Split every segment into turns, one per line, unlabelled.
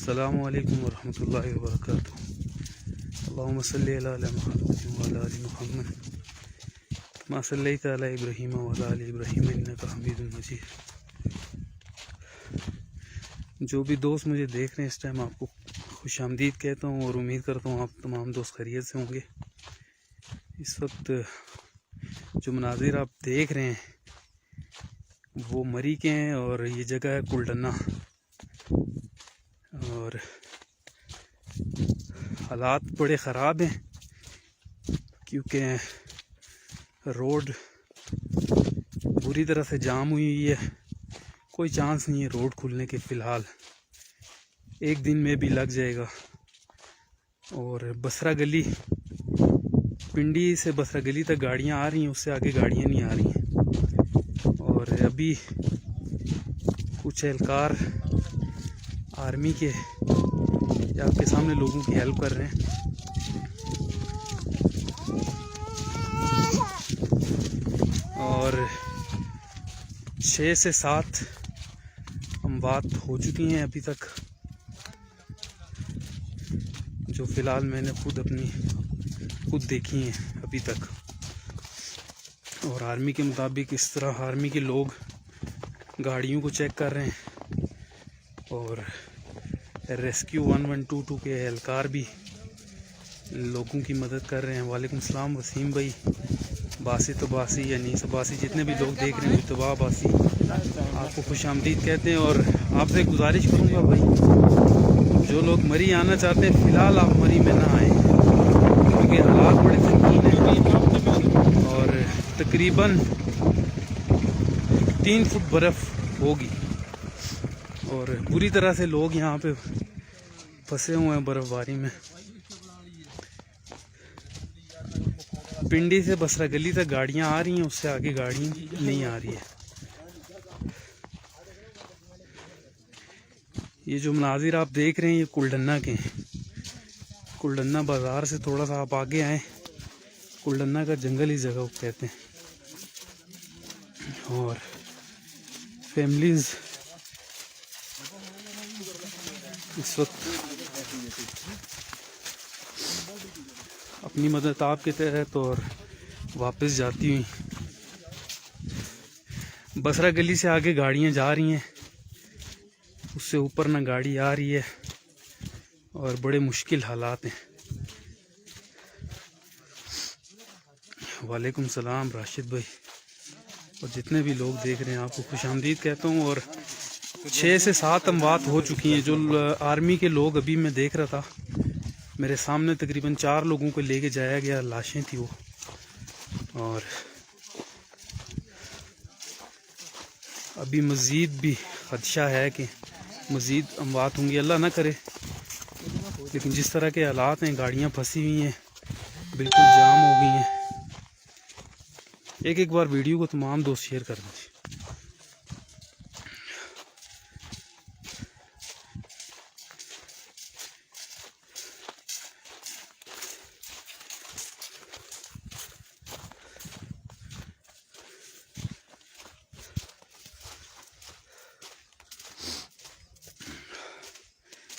अस्सलामु अलैकुम वरहमतुल्लाहि वबरकातुहू। अल्लाहुम्मा सल्लि अला मुहम्मद व अला आलि मुहम्मद कमा सल्लैता अला इब्राहीम व अला आलि इब्राहीम इन्नका हमीदुम मजीद। जो भी दोस्त मुझे देख रहे हैं इस टाइम, आपको खुशामदीद कहता हूँ और उम्मीद करता हूँ आप तमाम दोस्त खैरियत से होंगे। इस वक्त जो मनाजिर आप देख रहे हैं वो मरी के हैं और ये जगह है कुलडन्ना। और हालात बड़े ख़राब हैं क्योंकि रोड बुरी तरह से जाम हुई है। कोई चांस नहीं है रोड खुलने के फ़िलहाल, एक दिन में भी लग जाएगा। और बसरा गली, पिंडी से बसरा गली तक गाड़ियां आ रही हैं, उससे आगे गाड़ियां नहीं आ रही हैं। और अभी कुछ एहलकार आर्मी के आपके सामने लोगों की हेल्प कर रहे हैं। और 6 से 7 अमवात हो चुकी हैं अभी तक, जो फ़िलहाल मैंने खुद देखी हैं अभी तक। और आर्मी के मुताबिक इस तरह आर्मी के लोग गाड़ियों को चेक कर रहे हैं और रेस्क्यू 1122 के एहलकार भी लोगों की मदद कर रहे हैं। वालेकुम सलाम वसीम भाई, बासी तबासी या नीस बासी, जितने भी लोग देख रहे हैं तबाह बासी, आपको खुशामदीद कहते हैं। और आपसे गुजारिश करूंगा भाई, जो लोग मरी आना चाहते हैं फ़िलहाल आप मरी में ना आए क्योंकि हालात बड़े संगीन हैं। और तकरीबन 3 फुट बर्फ़ होगी और बुरी तरह से लोग यहाँ पे फंसे हुए हैं बर्फबारी में। पिंडी से बसरा गली तक गाड़ियाँ आ रही हैं, उससे आगे गाड़ी नहीं आ रही है। ये जो मनाजिर आप देख रहे हैं ये कुलडन्ना के हैं। कुलडन्ना बाज़ार से थोड़ा सा आप आगे आए, कुलडन्ना का जंगल इस जगह को कहते हैं। और फैमिलीज़ इस वक्त अपनी मदद आपके तहत और वापस जाती हुई बसरा गली से आगे गाड़ियां जा रही हैं, उससे ऊपर ना गाड़ी आ रही है और बड़े मुश्किल हालात हैं। वालेकुम सलाम राशिद भाई और जितने भी लोग देख रहे हैं आपको खुशामदीद कहता हूँ। और 6 से 7 अमवात हो चुकी हैं। जो आर्मी के लोग अभी मैं देख रहा था, मेरे सामने तकरीबन 4 लोगों को लेके जाया गया, लाशें थी वो। और अभी मज़ीद भी खदशा है कि मज़ीद अमवात होंगी, अल्लाह ना करे। लेकिन जिस तरह के हालात हैं, गाड़ियाँ फंसी हुई हैं, बिल्कुल जाम हो गई हैं। एक बार वीडियो को तमाम दोस्त शेयर कर दीजिए।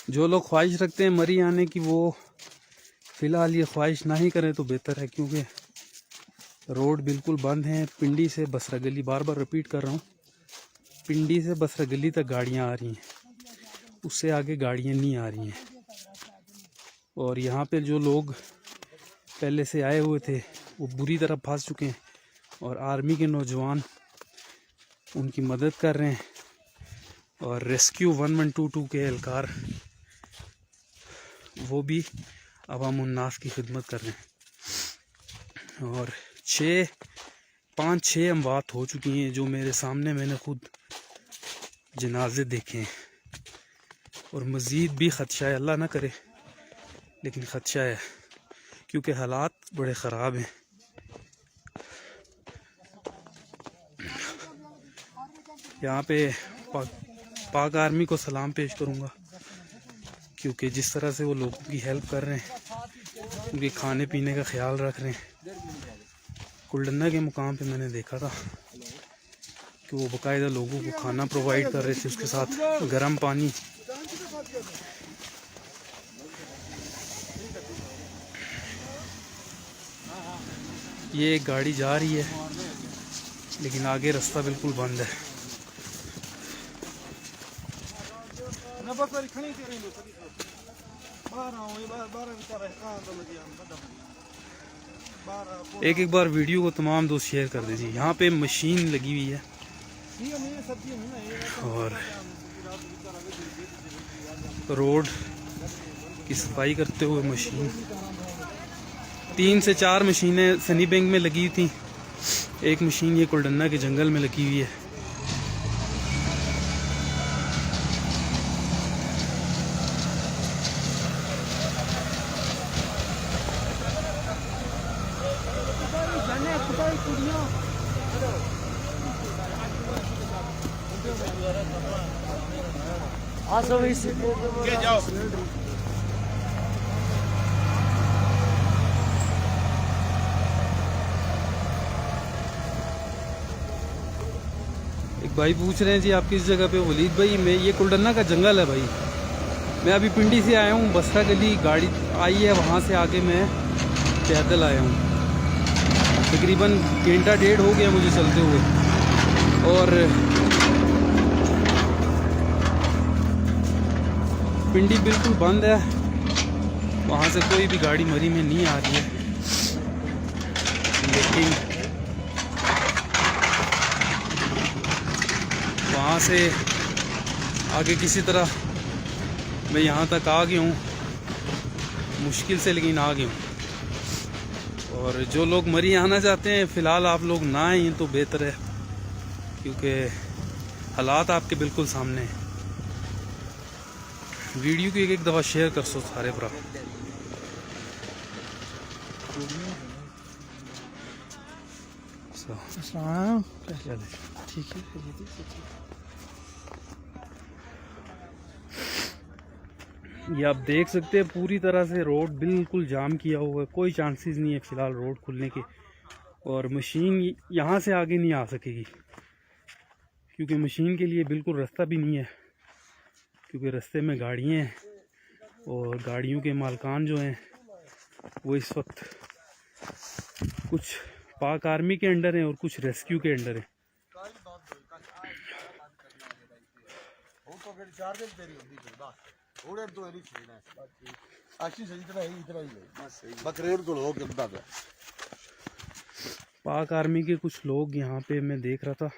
जो लोग ख्वाहिश रखते हैं मरी आने की, वो फ़िलहाल ये ख्वाहिश ना ही करें तो बेहतर है क्योंकि रोड बिल्कुल बंद हैं। पिंडी से बसरा गली, बार बार रिपीट कर रहा हूँ, पिंडी से बसरा गली तक गाड़ियाँ आ रही हैं, उससे आगे गाड़ियाँ नहीं आ रही हैं। और यहाँ पे जो लोग पहले से आए हुए थे वो बुरी तरह फंस चुके हैं और आर्मी के नौजवान उनकी मदद कर रहे हैं। और रेस्क्यू 1122 के एहलकार वो भी अवामुन्नास की खिदमत कर रहे हैं। और 5-6 अमवात हो चुकी हैं जो मेरे सामने, मैंने खुद जनाजे देखे हैं। और मज़ीद भी ख़दशा है, अल्लाह ना करे लेकिन ख़दशा है क्योंकि हालात बड़े ख़राब हैं। यहाँ पे पाक आर्मी को सलाम पेश करूँगा क्योंकि जिस तरह से वो लोगों की हेल्प कर रहे हैं, उनके खाने पीने का ख्याल रख रहे हैं। कुलडन्ना के मुकाम पे मैंने देखा था कि वो बाकायदा लोगों को खाना प्रोवाइड कर रहे थे, उसके साथ गर्म पानी। ये एक गाड़ी जा रही है लेकिन आगे रास्ता बिल्कुल बंद है। एक एक बार वीडियो को तमाम दोस्त शेयर कर दीजिए। यहाँ पे मशीन लगी हुई है और रोड की सफाई करते हुए मशीन 3 से 4 मशीनें सनी बैंक में लगी थी। एक मशीन ये कुलडन्ना के जंगल में लगी हुई है। एक भाई पूछ रहे हैं जी आप किस जगह पे? वलीद भाई मैं ये कुलडन्ना का जंगल है भाई। मैं अभी पिंडी से आया हूँ, बसरा गली गाड़ी आई है, वहाँ से आके मैं पैदल आया हूँ। तकरीबन घंटा डेढ़ हो गया मुझे चलते हुए और पिंडी बिल्कुल बंद है। वहाँ से कोई भी गाड़ी मरी में नहीं आ रही है, लेकिन वहाँ से आगे किसी तरह मैं यहाँ तक आ गया हूँ, मुश्किल से लेकिन आ गया हूँ। और जो लोग मरी आना चाहते हैं फ़िलहाल आप लोग ना आए तो बेहतर है, क्योंकि हालात आपके बिल्कुल सामने हैं। वीडियो को एक दफ़ा शेयर कर सो सारे भरा। ठीक है, ये आप देख सकते हैं पूरी तरह से रोड बिल्कुल जाम किया हुआ है। कोई चांसेस नहीं है फ़िलहाल रोड खुलने के, और मशीन यहाँ से आगे नहीं आ सकेगी क्योंकि मशीन के लिए बिल्कुल रास्ता भी नहीं है, क्योंकि रास्ते में गाड़ियाँ हैं और गाड़ियों के मालकान जो हैं वो इस वक्त कुछ पाक आर्मी के अंडर हैं और कुछ रेस्क्यू के अंडर हैं। पाक आर्मी के कुछ लोग यहाँ पे मैं देख रहा था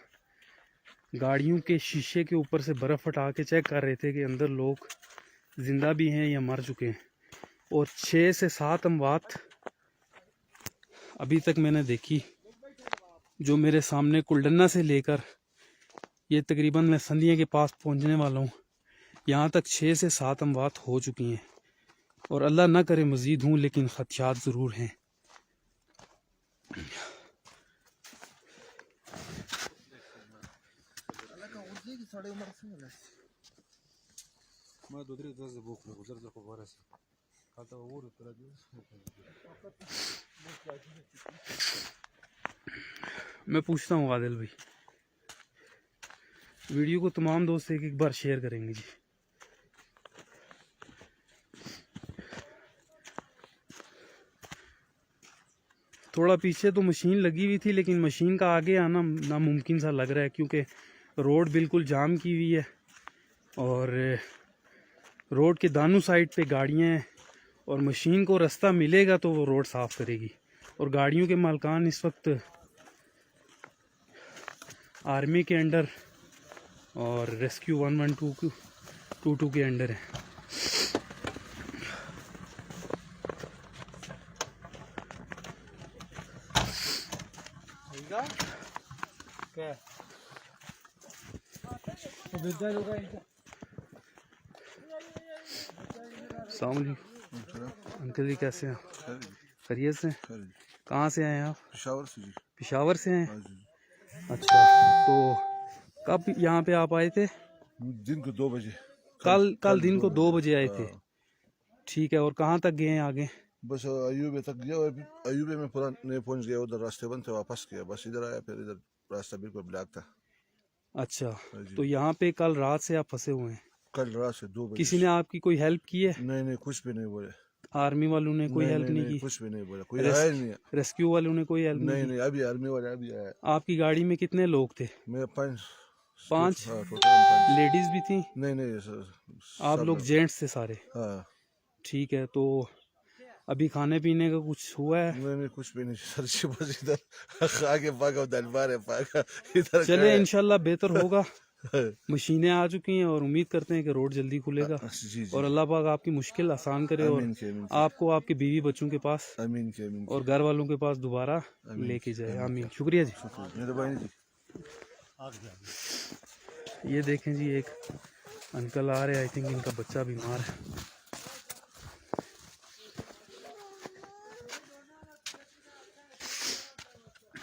गाड़ियों के शीशे के ऊपर से बर्फ़ हटा के चेक कर रहे थे कि अंदर लोग जिंदा भी हैं या मर चुके हैं। और 6 से 7 अमवात अभी तक मैंने देखी, जो मेरे सामने कुलडन्ना से लेकर ये तकरीबन मैं संधिया के पास पहुंचने वाला हूँ, यहाँ तक 6 से 7 अमवात हो चुकी हैं और अल्लाह ना करे मज़ीद हूँ, लेकिन ख़दशात ज़रूर हैं। मैं पूछता हूँ आदिल भाई, वीडियो को तमाम दोस्त एक बार शेयर करेंगे जी। थोड़ा पीछे तो मशीन लगी हुई थी, लेकिन मशीन का आगे आना नामुमकिन सा लग रहा है क्योंकि रोड बिल्कुल जाम की हुई है और रोड के दानों साइड पे गाड़ियाँ हैं और मशीन को रास्ता मिलेगा तो वो रोड साफ़ करेगी। और गाड़ियों के मालकान इस वक्त आर्मी के अंडर और रेस्क्यू 112 के अंडर है। अंकल जी कैसे हैं? खैरियत से? कहाँ से आए हैं आप?
पेशावर से जी।
पेशावर से हैं? अच्छा, तो कब यहाँ पे आप आए थे?
दिन को 2 बजे।
कल दिन को 2 बजे आए थे। ठीक है, और कहाँ तक गए हैं आगे?
बस अयूबे तक गया और अयूबे में पूरा नहीं पहुँच गया, उधर रास्ते बंद थे, वापस गया, बस इधर आया, फिर इधर रास्ता बिल्कुल ब्लॉक था।
अच्छा, तो यहाँ पे कल रात से आप फंसे हुए हैं?
कल रात से 2 बजे।
किसी ने आपकी कोई हेल्प की है?
नहीं, कुछ भी नहीं बोले।
आर्मी वालों ने कोई हेल्प नहीं की?
कुछ भी नहीं बोला, कोई आया ही नहीं।
रेस्क्यू वालों ने कोई हेल्प नहीं
नहीं, अभी आर्मी वाला अभी आया।
आपकी गाड़ी में कितने लोग थे?
मैं 5
5 लेडीज भी थी?
नहीं सर,
आप लोग जेंट्स थे सारे?
हाँ।
ठीक है, तो अभी खाने पीने का कुछ हुआ है?
नहीं कुछ भी नहीं सर, बस इधर आगे भागा, उधर बाहर भागा, इधर।
चले इंशाल्लाह बेहतर होगा। मशीनें आ चुकी हैं और उम्मीद करते हैं कि रोड जल्दी खुलेगा।
जी।
और अल्लाह पाक आपकी मुश्किल आसान करे और आपको आपके बीवी बच्चों के पास और घर वालों के पास दोबारा लेके जाए। आमीन। शुक्रिया जी। ये देखें जी, एक अंकल आ रहे हैं, आई थिंक इनका बच्चा बीमार है।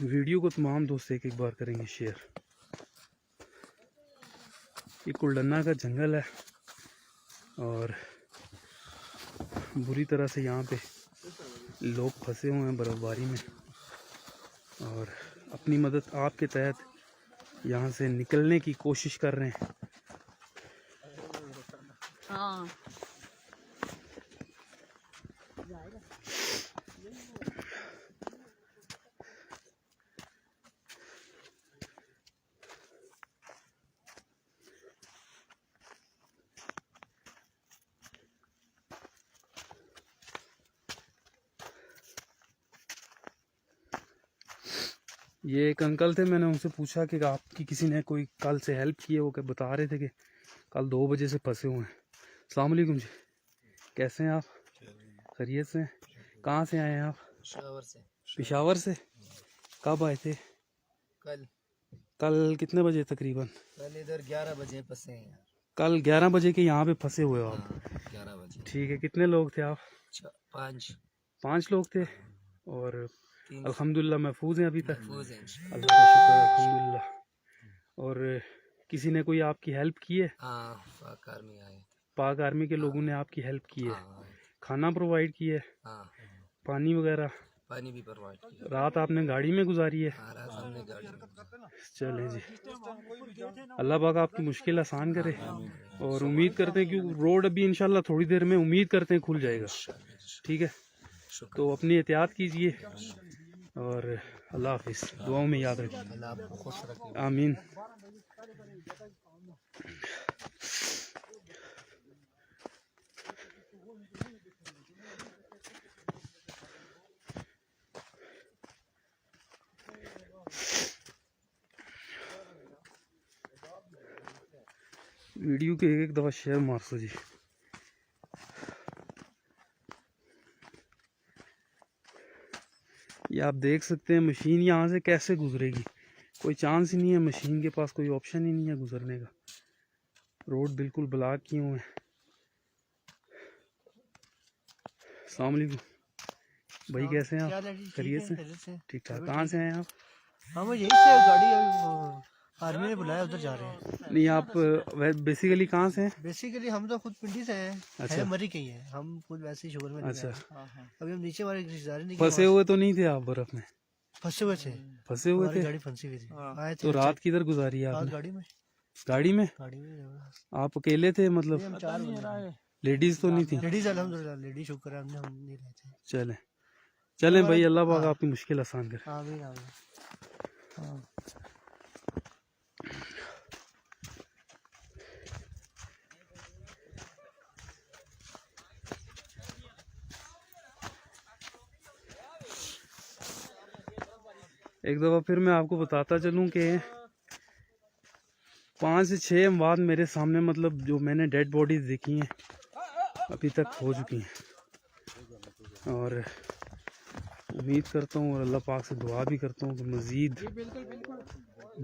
वीडियो को तमाम दोस्त एक बार करेंगे शेयर। ये कुलडन्ना का जंगल है और बुरी तरह से यहाँ पे लोग फंसे हुए हैं बर्फबारी में और अपनी मदद आपके तहत यहाँ से निकलने की कोशिश कर रहे हैं। हाँ। ये एक अंकल थे, मैंने उनसे पूछा कि आपकी किसी ने कोई कल से हेल्प की है? वो क्या बता रहे थे कि कल 2 बजे से फंसे हुए हैं। अस्सलाम वालेकुम जी, कैसे हैं आप? खैरियत से? कहाँ से आए हैं आप? पेशावर से। कब आए थे? कल कितने बजे तकरीबन?
कल इधर 11 बजे फंसे हैं।
कल 11 बजे के यहाँ पे फंसे हुए हो आप?
11 बजे।
ठीक है, कितने लोग थे आप? 5 लोग थे और अल्हम्दुलिल्लाह महफूज हैं अभी तक? अल्लाह का शुक्र है, अल्हम्दुलिल्लाह। और किसी ने कोई आपकी हेल्प की है?
पाक आर्मी आए।
पाक आर्मी के लोगों ने आपकी हेल्प की है? खाना प्रोवाइड किया है? पानी वगैरह?
पानी भी प्रोवाइड किया।
रात आपने गाड़ी में गुजारी है?
रात हमने गाड़ी में।
चले जी, अल्लाह पाक आपकी मुश्किल आसान करे और उम्मीद करते हैं कि रोड अभी इंशाल्लाह थोड़ी देर में उम्मीद करते हैं खुल जाएगा। ठीक है, तो अपनी एहतियात कीजिए और अल्लाह हाफिज़। दुआओं में याद रखिए। आमीन। वीडियो के एक दफ़ा शेयर मार सो जी। ये आप देख सकते हैं मशीन यहाँ से कैसे गुजरेगी, कोई चांस ही नहीं है, मशीन के पास कोई ऑप्शन ही नहीं है गुजरने का। रोड बिल्कुल ब्लॉक किए हुए हैं। अस्सलाम वालेकुम भाई, कैसे हैं आप? खैरियत से? ठीक ठाक। कहाँ से हैं आप?
हम यही से गाड़ी आर्मी ने बुलाया, उधर जा रहे हैं।
नहीं, आप बेसिकली कहाँ से हैं?
बेसिकली हम तो खुद पिंडी से हैं। अच्छा, मरी के ही है, हम खुद वैसे ही शुगर में। अच्छा, अभी हम नीचे वाले रिश्तेदार नहीं।
फंसे हुए तो नहीं थे आप बर्फ में?
फंसे हुए थे।
फंसे हुए थे?
गाड़ी फंसी हुई थी।
तो रात किधर गुजारी है आपने?
गाड़ी में।
गाड़ी में? आप अकेले थे मतलब?
हम 4
लेडीज तो नहीं थी?
लेडीज अल्हम्दुलिल्लाह, लेडीज शुक्र है, हमने हम नहीं रहे थे।
चलें भाई, अल्लाह पाक आपकी मुश्किल आसान करे।
आमीन आमीन।
एक दफ़ा फिर मैं आपको बताता चलूं कि 5 से 6 अमवात मेरे सामने, मतलब जो मैंने डेड बॉडीज देखी हैं अभी तक हो चुकी हैं और उम्मीद करता हूँ और अल्लाह पाक से दुआ भी करता हूँ कि मज़ीद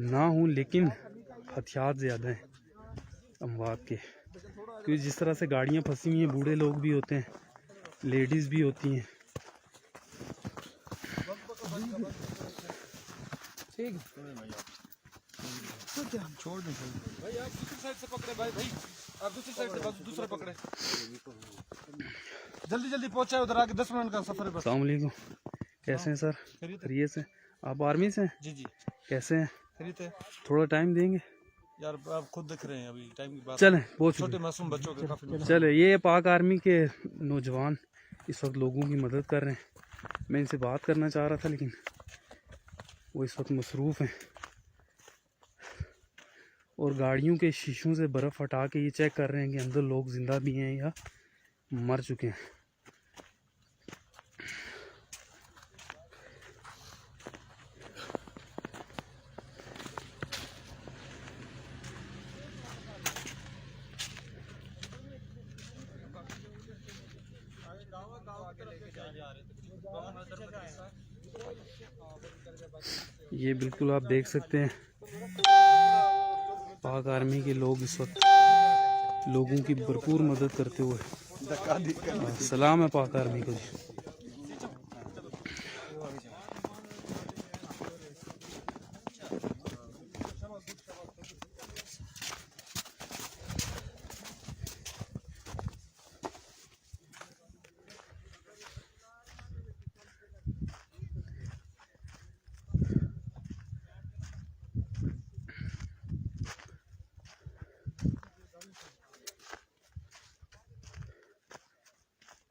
ना हूँ, लेकिन हथियात ज़्यादा हैं अमवात के, क्योंकि जिस तरह से गाड़ियाँ फंसी हुई हैं, बूढ़े लोग भी होते हैं, लेडीज़ भी होती हैं।
छोड़ दें
भाई, आप दूसरी साइड से पकड़े। भाई आप दूसरी साइड से दूसरा पकड़े, जल्दी जल्दी पहुंचाए उधर आगे। 10 मिनट का सफर है बस।
अस्सलाम वालेकुम, कैसे हैं सर? खैरियत से? आप आर्मी से हैं?
जी
कैसे हैं?
खैरियत है
थोड़ा टाइम देंगे
यार, आप खुद देख रहे हैं अभी टाइम की बात।
चलें, बहुत
छोटे मासूम बच्चों के काफी।
चले, ये पाक आर्मी के नौजवान इस वक्त लोगों की मदद कर रहे हैं। मैं इनसे बात करना चाह रहा था लेकिन वो इस वक्त मसरूफ़ हैं। और गाड़ियों के शीशों से बर्फ़ हटा के ये चेक कर रहे हैं कि अंदर लोग ज़िंदा भी हैं या मर चुके हैं। ये बिल्कुल आप देख सकते हैं पाक आर्मी के लोग इस वक्त लोगों की भरपूर मदद करते हुए। सलाम है पाक आर्मी को जी।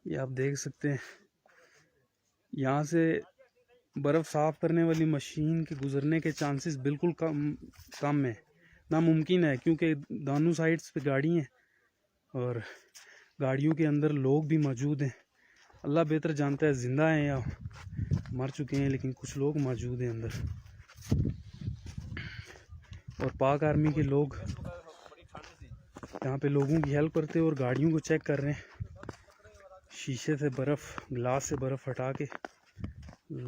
ये आप देख सकते हैं यहाँ से बर्फ़ साफ़ करने वाली मशीन के गुज़रने के चांसेस बिल्कुल कम है, नामुमकिन है, क्योंकि दोनों साइड्स पे गाड़ी हैं और गाड़ियों के अंदर लोग भी मौजूद हैं। अल्लाह बेहतर जानता है ज़िंदा हैं या मर चुके हैं, लेकिन कुछ लोग मौजूद हैं अंदर। और पाक आर्मी के लोग यहाँ पे लोगों की हेल्प करते हैं और गाड़ियों को चेक कर रहे हैं। शीशे से बर्फ़, ग्लास से बर्फ़ हटा के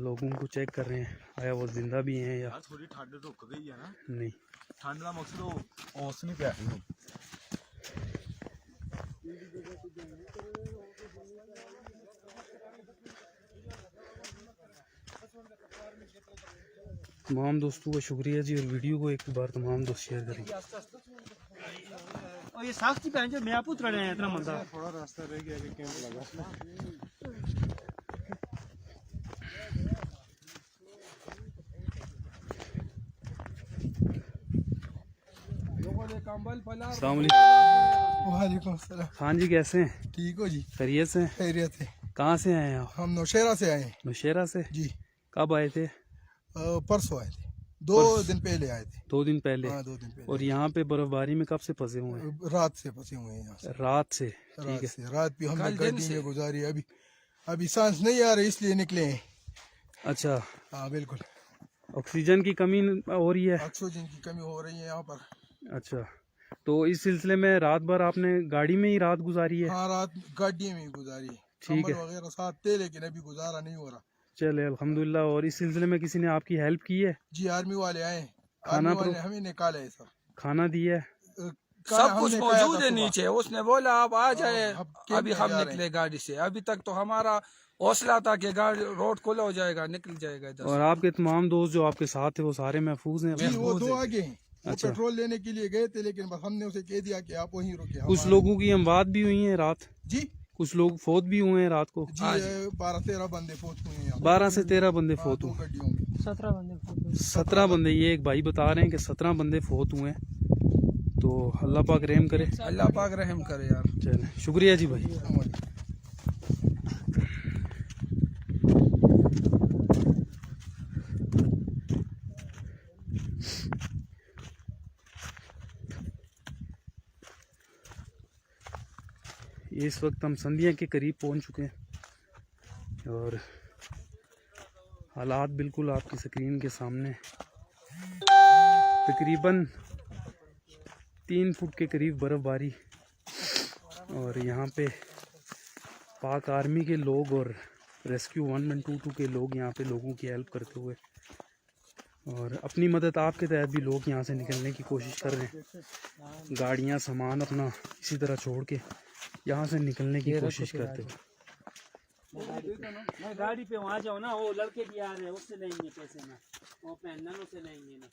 लोगों को चेक कर रहे हैं आया वो जिंदा भी हैं या
थोड़ी ठंड रुक गई है ना।
नहीं।
ठंड का मकसद ओस नहीं पिया।
तमाम दोस्तों का शुक्रिया जी, और वीडियो को एक बार तमाम दोस्त शेयर करेंगे।
और ये साख्ती पहन जो मैं आप उतर रहे हैं इतना मंदा
थोड़ा रास्ता रह गया कि कैंप लगा।
अस्सलाम वालेकुम।
वालेकुम सलाम।
खान जी कैसे हैं?
ठीक हो जी?
खैरियत से?
खैरियत है।
कहाँ से आए हैं आप?
हम नौशेरा से आए हैं।
नौशेरा से
जी।
कब आए थे?
परसों आए थे, 2 दिन पहले आए थे।
2 दिन पहले?
हाँ, 2 दिन पहले।
और यहाँ पे बर्फबारी में कब से फंसे हुए हैं?
रात से फंसे हुए हैं यहाँ से।
रात से? ठीक है।
रात भी हमने गाड़ी में गुजारी। अभी सांस नहीं आ रही इसलिए निकले हैं।
अच्छा।
हाँ बिल्कुल।
ऑक्सीजन की कमी हो रही है?
ऑक्सीजन की कमी हो रही है यहाँ पर।
अच्छा, तो इस सिलसिले में रात भर आपने गाड़ी में ही रात गुजारी है?
हाँ, रात गाड़ी में ही गुजारी।
ठीक है।
कंबल वगैरह साथ थे लेकिन अभी गुजारा नहीं हो रहा।
चले अल्हम्दुलिल्लाह। और इस सिलसिले में किसी ने आपकी हेल्प की है?
जी, आर्मी वाले आए।
खाना
आर्मी वाले हमें निकाला है सर।
खाना दिया है?
सब कुछ मौजूद है नीचे। उसने बोला आप आ जाए, अभी हम निकले गाड़ी से। अभी तक तो हमारा हौसला था कि गाड़ी रोड खुला हो जाएगा, निकल जाएगा इधर।
और आपके तमाम दोस्त जो आपके साथ थे वो सारे महफूज हैं?
जी, वो 2 आगे हैं। वो
अच्छा।
पेट्रोल लेने के लिए गए थे लेकिन बस हमने उसे कह दिया कि आप वहीं रुके।
कुछ लोगों की अमवात भी हुई है रात?
जी,
कुछ लोग फोत भी हुए हैं रात को?
जी, 12-13 बंदे फोत हुए हैं।
12 से 13 बंदे
हाँ,
फोत
2
हुए?
गड्डियों में
17 बंदे। ये एक भाई बता रहे हैं कि 17 बंदे फोत हुए हैं। तो अल्लाह पाक रहम करे।
अल्लाह पाक रहम करे यार।
चले शुक्रिया जी भाई। इस वक्त हम संधिया के करीब पहुंच चुके हैं और हालात बिल्कुल आपकी स्क्रीन के सामने। तकरीबन 3 फुट के करीब बर्फ़बारी और यहाँ पे पाक आर्मी के लोग और रेस्क्यू 122 के लोग यहाँ पे लोगों की हेल्प करते हुए और अपनी मदद आपके तहत भी लोग यहाँ से निकलने की कोशिश कर रहे हैं। गाड़ियाँ सामान अपना इसी तरह छोड़ के यहाँ से निकलने की कोशिश करते हुए।
मैं गाड़ी पे वहाँ जाओ ना, वो लड़के भी आ रहे हैं, उससे लेंगे पैसे ना, वो पहनना से लेंगे ना।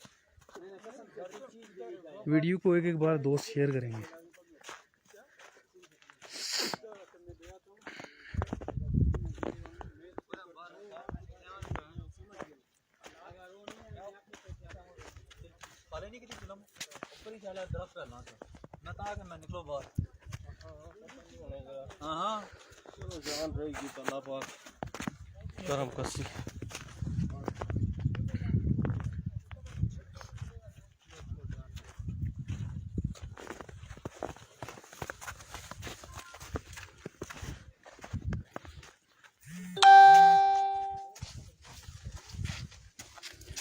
वीडियो को एक बार दोस्त शेयर करेंगे।
हाँ जान रहेगी तो अल्लाह पाक करम कसी।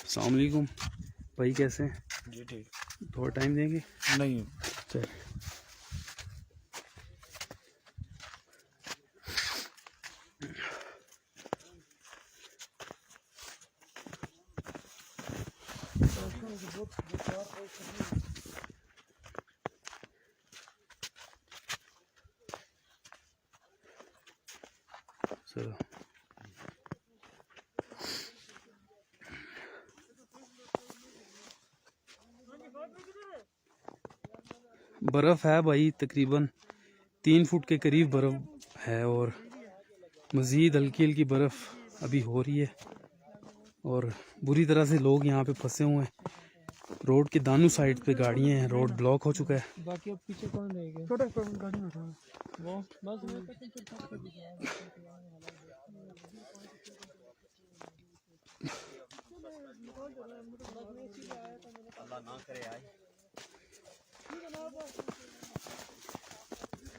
अस्सलाम वालेकुम भाई, कैसे हैं?
जी ठीक।
थोड़ा टाइम देंगे?
नहीं
चल। चलो बर्फ़ है भाई, तकरीबन 3 फुट के करीब बर्फ़ है और मज़ीद हल्की हल्की बर्फ़ अभी हो रही है और बुरी तरह से लोग यहाँ पे फंसे हुए हैं। रोड के दानू साइड पे गाड़ियाँ हैं, रोड ब्लॉक हो चुका है।
बाकी अब पीछे कौन रहेगा? छोटा गाड़ी में उठा वो बस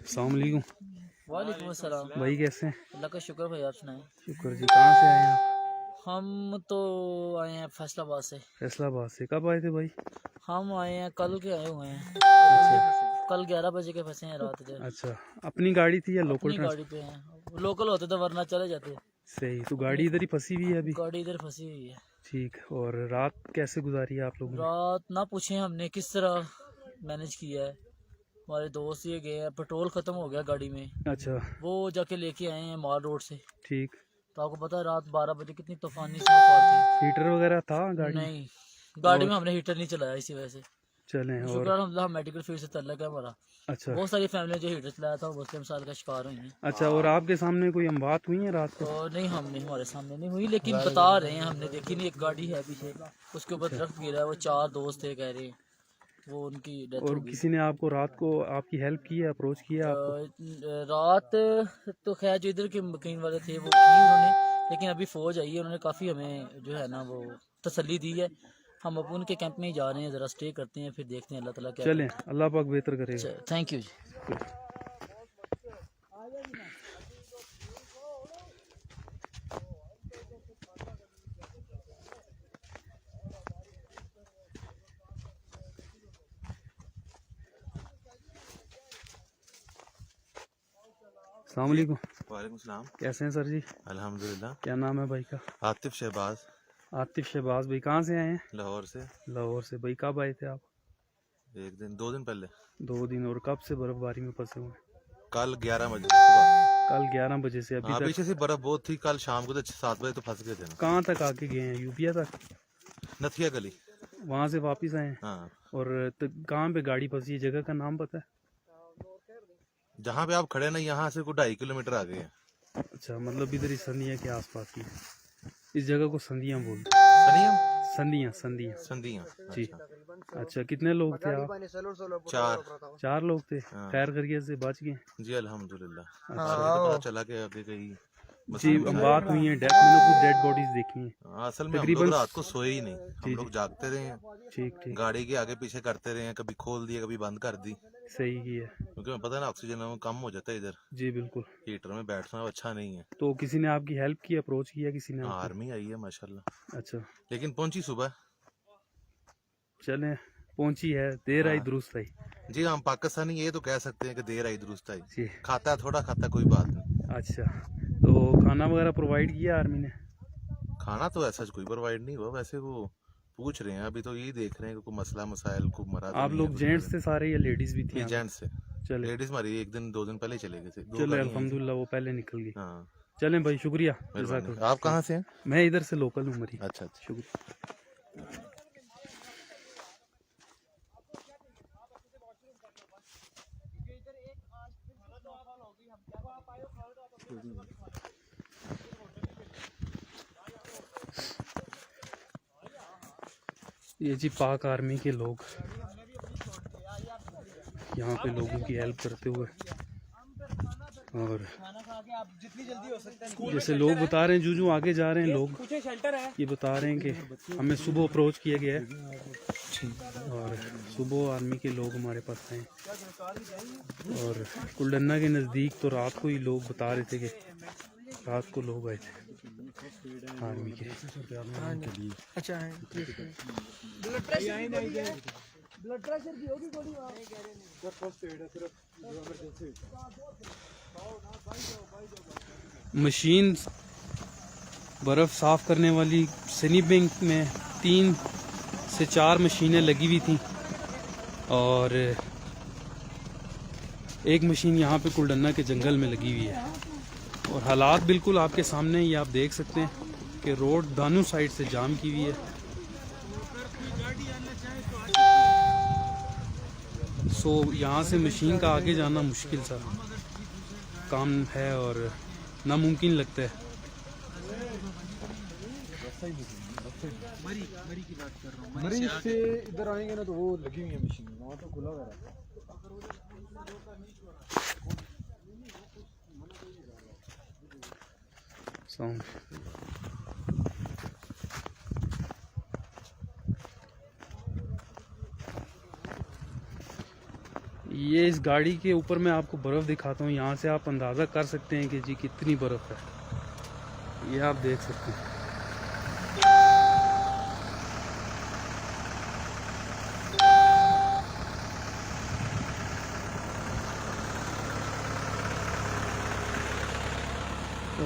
अस्सलाम वालेकुम
वालेकुम अस्सलाम।
भाई, कैसे हैं?
अल्लाह का शुक्र भाई, आप सुनाएं।
शुक्र जी। कहाँ से आए हैं आप?
हम तो आए हैं फैसलाबाद से।
फैसलाबाद से कब आए थे भाई?
हम आए हैं कल के, आए हुए हैं।
अच्छा
कल 11 बजे के फंसे हैं रात इधर।
अच्छा, अपनी गाड़ी थी या लोकल
अपनी गाड़ी पे हैं। लोकल होते तो वरना चले जाते।
सही, तो गाड़ी इधर ही फंसी हुई है अभी?
गाड़ी इधर फंसी हुई है।
ठीक। और रात कैसे गुजारी है आप लोगों ने?
रात ना पूछे हमने किस तरह मैनेज किया है। हमारे दोस्त ये गए हैं, पेट्रोल खत्म हो गया गाड़ी में।
अच्छा
वो जाके लेके आए हैं माल रोड से।
ठीक।
तो आपको पता है रात 12 बजे कितनी तूफानी स्नोफॉल थी।
हीटर वगैरह था गाड़ी?
नहीं, गाड़ी में हमने हीटर नहीं चलाया इसी वजह से।
चलें। और
शुक्र हम मेडिकल फील्ड से तल्लक है हमारा।
अच्छा
बहुत सारी फैमिली जो हीटर चलाया था वो मुस्लिम साल का शिकार हुई हैं।
अच्छा, और आपके सामने कोई अमवात हुई है रात को?
तो नहीं, हमने हमारे सामने नहीं हुई, लेकिन बता रहे हैं, हमने देखी नहीं। एक गाड़ी है पीछे, उसके ऊपर दरख्त गिरा है। वो 4 दोस्त थे, कह रहे हैं वो उनकी डेथ
और
हो गई।
किसी ने आपको रात को आपकी हेल्प की है, अप्रोच किया आपको?
रात तो खैर जो इधर के मकीन वाले थे वो की उन्होंने, लेकिन अभी फौज आई है, उन्होंने काफ़ी हमें जो है ना वो तसल्ली दी है। हम अब उनके कैंप में ही जा रहे हैं, ज़रा स्टे करते हैं, फिर देखते हैं अल्लाह ताला क्या
चलें, अल्लाह पाक बेहतर करेगा।
थैंक यू जी।
अस्सलाम वालेकुम।
वालेकुम सलाम।
कैसे हैं सर जी?
अल्हम्दुलिल्लाह।
क्या नाम है भाई का?
आतिफ शहबाज,
आतिफ शहबाज भाई। कहाँ से आए हैं?
लाहौर से।
लाहौर से। भाई कब आए थे आप?
2 दिन पहले।
2 दिन। और कब से बर्फबारी में फंसे हुए हैं?
कल 11 बजे सुबह।
कल 11 बजे से अभी
हाँ,
तक?
पीछे से बर्फ बहुत थी। कल शाम को तो 7 बजे तो फंस गए थे ना।
कहाँ तक आके गए हैं? यूपिया तक?
नथिया गली।
वहाँ से वापस आए हैं?
हाँ,
और कहाँ पे गाड़ी फंसी है? जगह का नाम पता है?
जहाँ पे आप खड़े ना, यहाँ से कोई 2.5 किलोमीटर आगे है।
अच्छा, मतलब इधर ही संधिया के आसपास की है। इस जगह को संधिया बोलते हैं। संधिया संधिया
संधिया
जी। अच्छा, कितने लोग थे आप? 4 लोग थे।
हाँ।
खैर करके से बच गए?
जी अल्हम्दुलिल्लाह। आगे तो पता चला कि आगे कहीं
जी बात हुई है। डेथ, मैंने खुद डेड बॉडीज देखी हैं।
हाँ, असल में हम
तकरीबन
लोग रात को सोए ही नहीं। हम लोग जागते रहे हैं,
ठीक ठीक,
गाड़ी के आगे पीछे करते रहे हैं, कभी खोल दिया कभी बंद कर दी,
सही की है।
क्योंकि हमें पता है ना ऑक्सीजन कम हो जाता है इधर।
जी बिल्कुल।
हीटर में बैठना अच्छा नहीं है।
तो किसी ने आपकी हेल्प की, अप्रोच किया किसी ने आपको?
आर्मी आई है माशाल्लाह,
अच्छा,
लेकिन पहुंची सुबह।
चले, पहुंची है, देर आई
हाँ।
दुरुस्त आई।
जी, हम पाकिस्तानी ये तो कह सकते हैं कि देर आई दुरुस्त आई।
जी।
खाता है थोड़ा, खाता कोई बात नहीं।
अच्छा, तो खाना वगैरह प्रोवाइड किया आर्मी ने?
खाना तो ऐसा कोई प्रोवाइड नहीं हुआ, वैसे वो पूछ रहे हैं। अभी तो यही देख रहे हैं कि कोई मसला मसाइल को मरा तो
आप
नहीं
लोग
है।
जेंट्स थे सारे या लेडीज भी थी?
जेंट्स से।
चले,
लेडीज हमारी 1-2 दिन पहले चले गए थे। 2
चले,
गाड़ियां हैं।
अल्हम्दुलिल्लाह वो पहले निकल गई।
हाँ,
चलें भाई, शुक्रिया।
मेहरबानी।
जज़ाकल्लाह।
आप कहाँ से हैं?
मैं इधर से लोकल हूँ मरी।
अच्छा अच्छा।
शुक्रिया। ये जी पाक आर्मी के लोग यहाँ पे लोगों की हेल्प करते हुए, और जैसे लोग बता रहे हैं, जो आगे जा रहे हैं लोग ये बता रहे हैं कि हमें सुबह अप्रोच किया गया है और सुबह आर्मी के लोग हमारे पास आए और कुलडन्ना के नज़दीक तो रात को ही लोग बता रहे थे कि रात को लोग आए थे आर्मी के।
अच्छा है
मशीन बर्फ़ साफ़ करने वाली सनी बैंक में 3 से 4 मशीनें लगी हुई थी और एक मशीन यहाँ पे कुलडन्ना के जंगल में लगी हुई है और हालात बिल्कुल आपके सामने ही आप देख सकते हैं कि रोड दोनों साइड से जाम की हुई है। सो यहाँ से मशीन का आगे जाना मुश्किल सा काम है और नामुमकिन लगता है।
मरीज से इधर आएंगे ना तो वो लगी हुई है मशीन, वहाँ तो खुला हुआ है।
साउंड ये इस गाड़ी के ऊपर मैं आपको बर्फ़ दिखाता हूँ। यहाँ से आप अंदाज़ा कर सकते हैं कि जी कितनी बर्फ़ है, ये आप देख सकते हैं।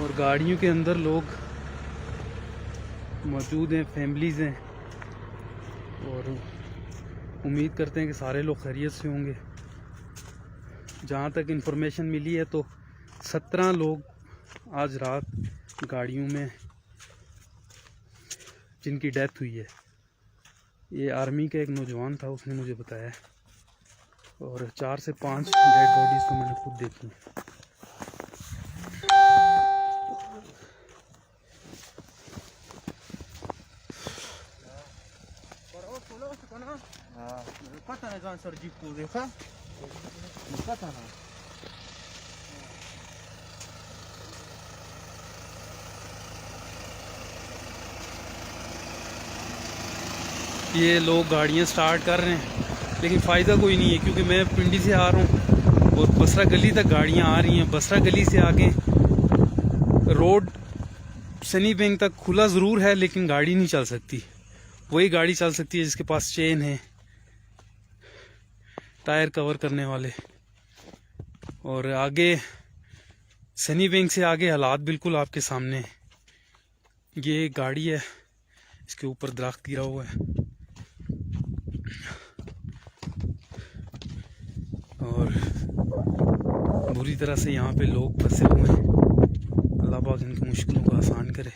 और गाड़ियों के अंदर लोग मौजूद हैं, फैमिलीज़ हैं और उम्मीद करते हैं कि सारे लोग खैरियत से होंगे। जहाँ तक इन्फॉर्मेशन मिली है तो 17 लोग आज रात गाड़ियों में जिनकी डेथ हुई है। ये आर्मी का एक नौजवान था, उसने मुझे बताया और 4 से 5 डेड बॉडीज़ तो मैंने खुद देखी। ये लोग गाड़ियाँ स्टार्ट कर रहे हैं लेकिन फ़ायदा कोई नहीं है क्योंकि मैं पिंडी से आ रहा हूँ और बसरा गली तक गाड़ियाँ आ रही हैं। बसरा गली से आगे रोड सनी बैंक तक खुला ज़रूर है लेकिन गाड़ी नहीं चल सकती। वही गाड़ी चल सकती है जिसके पास चेन है, टायर कवर करने वाले। और आगे सनी बैंक से आगे हालात बिल्कुल आपके सामने है। ये एक गाड़ी है, इसके ऊपर दरख्त गिरा हुआ है और बुरी तरह से यहाँ पे लोग फंसे हुए हैं। अल्लाह पाक इनकी मुश्किलों को आसान करे।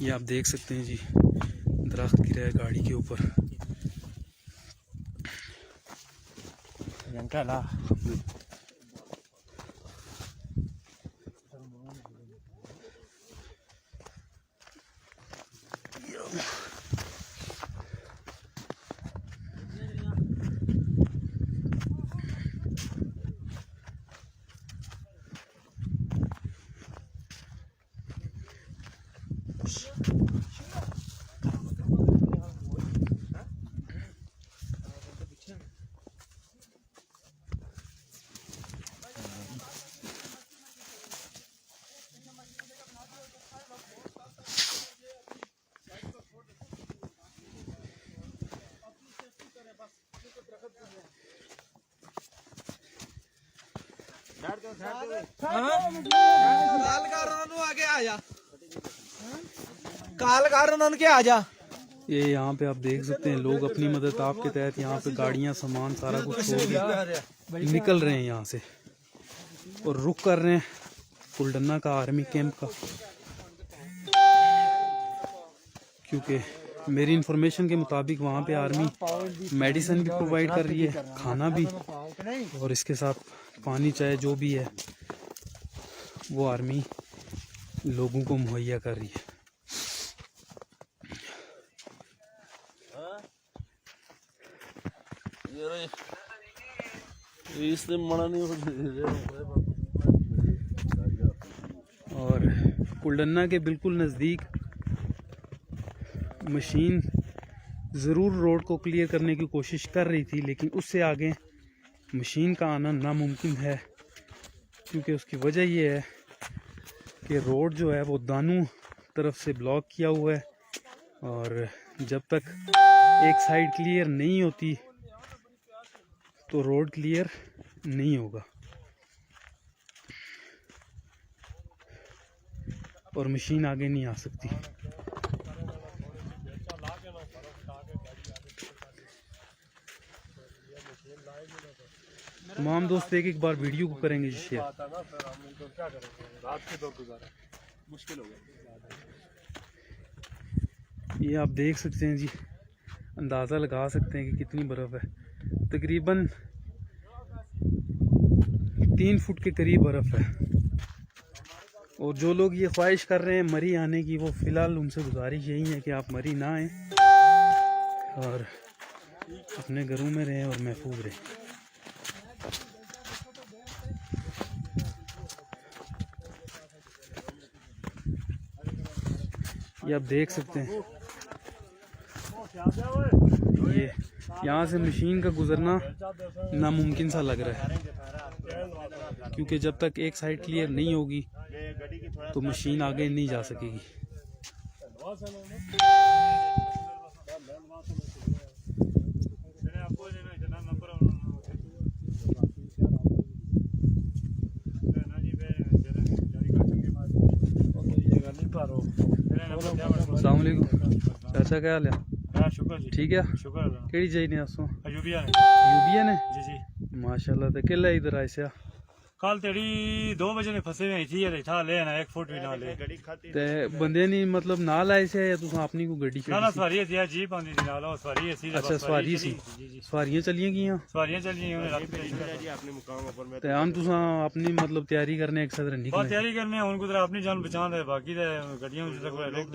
ये आप देख सकते हैं जी, दरख्त गिरा है गाड़ी के ऊपर। ये यहाँ पे आप देख सकते हैं लोग अपनी मदद आपके तहत यहाँ पे गाड़ियाँ, सामान सारा कुछ छोड़ के निकल रहे हैं यहाँ से और रुक कर रहे हैं कुलडन्ना का आर्मी कैंप का। क्योंकि मेरी इंफॉर्मेशन के मुताबिक वहाँ पे आर्मी मेडिसिन भी प्रोवाइड कर रही है, खाना भी, और इसके साथ पानी चाय जो भी है वो आर्मी लोगों को मुहैया कर रही है।
इसने मना नहीं हो
और कुलडन्ना के बिल्कुल नज़दीक मशीन ज़रूर रोड को क्लियर करने की कोशिश कर रही थी, लेकिन उससे आगे मशीन का आना नामुमकिन है, क्योंकि उसकी वजह ये है कि रोड जो है वो दानों तरफ से ब्लॉक किया हुआ है, और जब तक एक साइड क्लियर नहीं होती तो रोड क्लियर नहीं होगा और मशीन आगे नहीं आ सकती। तमाम दोस्त एक बार वीडियो को करेंगे शेयर। ये आप देख सकते हैं जी, अंदाज़ा लगा सकते हैं कि कितनी बर्फ़ है। तकरीबन 3 फुट के करीब बर्फ़ है। और जो लोग ये ख्वाहिश कर रहे हैं मरी आने की, वो फ़िलहाल उनसे गुजारिश यही है कि आप मरी ना आएँ और अपने घरों में रहें और महफूज रहें। ये आप देख सकते हैं, ये यहाँ से मशीन का गुजरना नामुमकिन सा लग रहा है, क्योंकि जब तक एक साइड क्लियर नहीं होगी तो मशीन आगे नहीं जा सकेगी। अस्सलाम वालेकुम चाचा, क्या हाल है?
शुक्र जी,
ठीक है,
शुक्र अल्लाह।
केड़ी चाहिए आसो?
यूबिया
यूबिया ने
जी जी
माशाल्लाह। तो किला इधर आए से
कल तेरी 2 बजे ने फसे हुए थी, ये था ले ना 1 फुट भी ना ले
ते बंदे नहीं मतलब नाल आए से या तुसा अपनी को गड्डी
ना ना सवारी थी जीप आंदी थी नाल, सवारी सी
अच्छा सवारी सी, सवारियां चलियां गियां,
सवारियां चलियां उन्हें रात जी अपने मुकाम पर
ते हम तुसा अपनी मतलब तैयारी करने एक सदर
बहुत
निकले
तैयारी करने हुन कुदर अपनी जान बचान दे, बाकी दे गड्डियां में तक लोग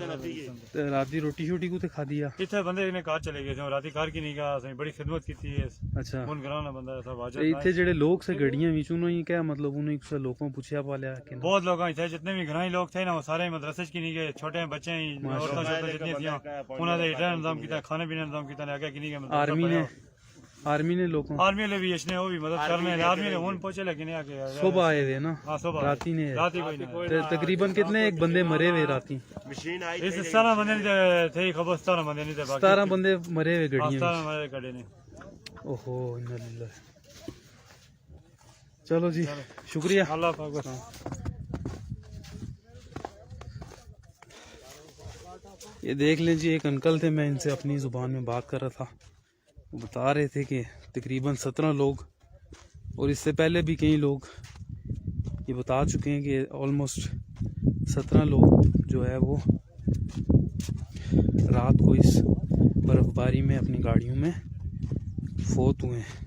ते रात दी रोटी शोटी को ते खा दिया?
इथे बंदे ने कार चले गए थे, रात कार की नहीं कहा सही, बड़ी खिदमत की थी।
अच्छा
हुन घराना बंदा सब
ते
वाजब
इथे जेड़े लोग से गड्डियां विच उन्होंने क्या मतलब उन्हें कुछ लोगों पूछया पालिया कि
बहुत लोग थे, जितने भी घराई लोग थे ना वो सारे मदरसे की नहीं गए, छोटे बच्चे ही औरतां शोरतां जितनी थी उन्होंने तो हीटर इंतजाम किया, खाने पीने इंतजाम किया, आगे की नहीं गए।
आर्मी ने लोगों
आर्मी ने भी इसने वो भी मदद करने, आर्मी ने हुन पहुंचे लेकिन आके
सुबह आए थे ना,
हां सुबह
राती ने
रात ही कोई नहीं।
ते तकरीबन कितने एक बंदे मरे हुए राती?
इस 17 बंदे नहीं थे, खबर 17 बंदे नहीं थे, बाकी
17 बंदे मरे हुए गड्डियों
17 मरे गड्डी ने।
ओहो इन्ना लिल्लाह। चलो जी शुक्रिया,
अल्लाह पाक।
ये देख लें जी, एक अंकल थे, मैं इनसे अपनी ज़ुबान में बात कर रहा था, वो बता रहे थे कि तकरीबन 17 लोग और इससे पहले भी कई लोग ये बता चुके हैं कि ऑलमोस्ट 17 लोग जो है वो रात को इस बर्फ़बारी में अपनी गाड़ियों में फोत हुए हैं।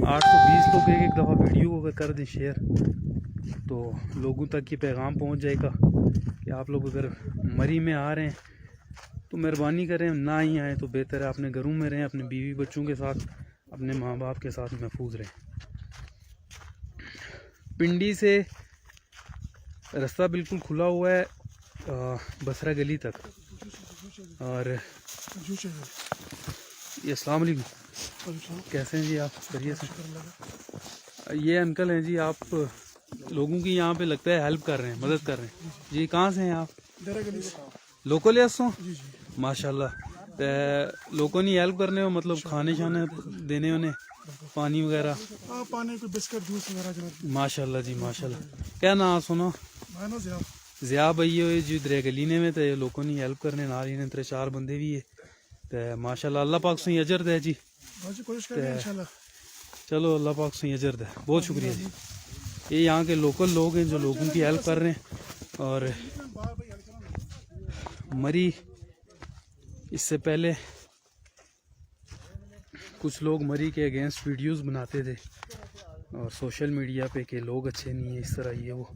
आठ 120 लोग एक दफ़ा वीडियो को कर दें शेयर तो लोगों तक ये पैगाम पहुंच जाएगा कि आप लोग अगर मरी में आ रहे हैं तो मेहरबानी करें, ना ही आए तो बेहतर है, अपने घरों में रहें, अपने बीवी बच्चों के साथ, अपने माँ बाप के साथ महफूज रहें। पिंडी से रास्ता बिल्कुल खुला हुआ है बसरा गली तक। और ये अस्सलाम वालेकुम, कैसे हैं जी आप? करिए से। ये अंकल हैं जी, आप लोगों की यहाँ पे लगता है हेल्प कर रहे हैं, मदद कर रहे हैं जी। कहाँ से हैं आप? लोकल यासों माशाल्लाह। लोगों ने हेल्प करने हो मतलब खाने शाने देने उन्हें, पानी वगैरह?
पानी को बिस्किट जूस वगैरह।
माशाल्लाह जी माशाल्लाह। क्या नाम सुनो? ज़िया भाई जी दरे गली ने में तो लोगों ने हेल्प करने नाल ही 3-4 बंदे भी है तो माशाल्लाह। अल्लाह पाक से अजर दे जी, चलो अल्लाह पाक से अजर दे। बहुत शुक्रिया जी। ये यहाँ के लोकल लोग हैं जो लोगों की हेल्प कर रहे हैं। और मरी इससे पहले कुछ लोग मरी के अगेंस्ट वीडियोस बनाते थे और सोशल मीडिया पे कि लोग अच्छे नहीं है, इस तरह ये वो।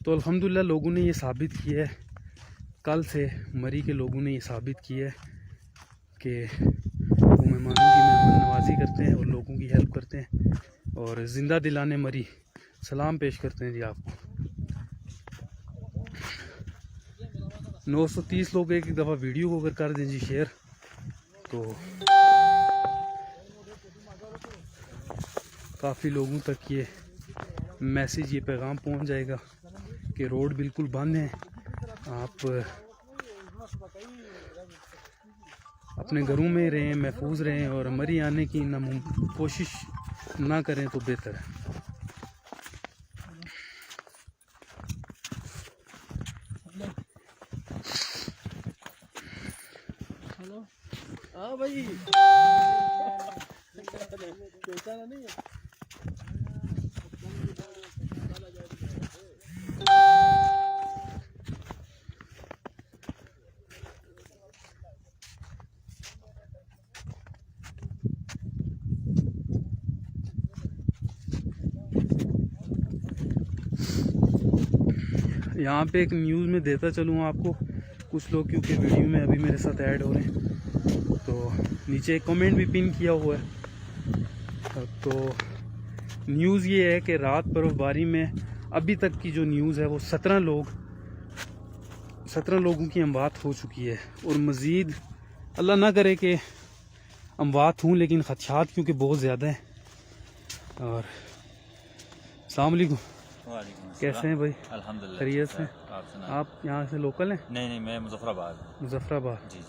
तो अल्हम्दुलिल्लाह लोगों ने ये साबित किया है, कल से मरी के लोगों ने ये साबित किया है कि वो मेहमानों की मेहमान नवाजी करते हैं और लोगों की हेल्प करते हैं और ज़िंदा दिलाने मरी सलाम पेश करते हैं जी आपको। 930 लोग एक दफ़ा वीडियो को अगर कर दें जी शेयर तो काफ़ी लोगों तक ये मैसेज, ये पैगाम पहुंच जाएगा कि रोड बिल्कुल बंद है, आप अपने घरों में रहें, महफूज रहें और मरी आने की कोशिश ना करें तो बेहतर है।
हेलो, हाँ भाई, पहचाना नहीं है?
यहाँ पे एक न्यूज़ में देता चलूँ आपको, कुछ लोग क्योंकि वीडियो में अभी मेरे साथ ऐड हो रहे हैं तो नीचे एक कमेंट भी पिन किया हुआ है। तो न्यूज़ ये है कि रात बर्फबारी में अभी तक की जो न्यूज़ है वो 17 लोगों की अमवात हो चुकी है और मज़ीद अल्लाह ना करे कि अमवात हूँ, लेकिन खदशात क्योंकि बहुत ज़्यादा है। और अस्सलाम वालेकुम, कैसे हैं भाई?
अल्हम्दुलिल्लाह,
खैरियत से?
आप
आप यहाँ से लोकल हैं?
नहीं, मैं मुजफ्फराबाद।
मुजफ्फराबाद?
जी।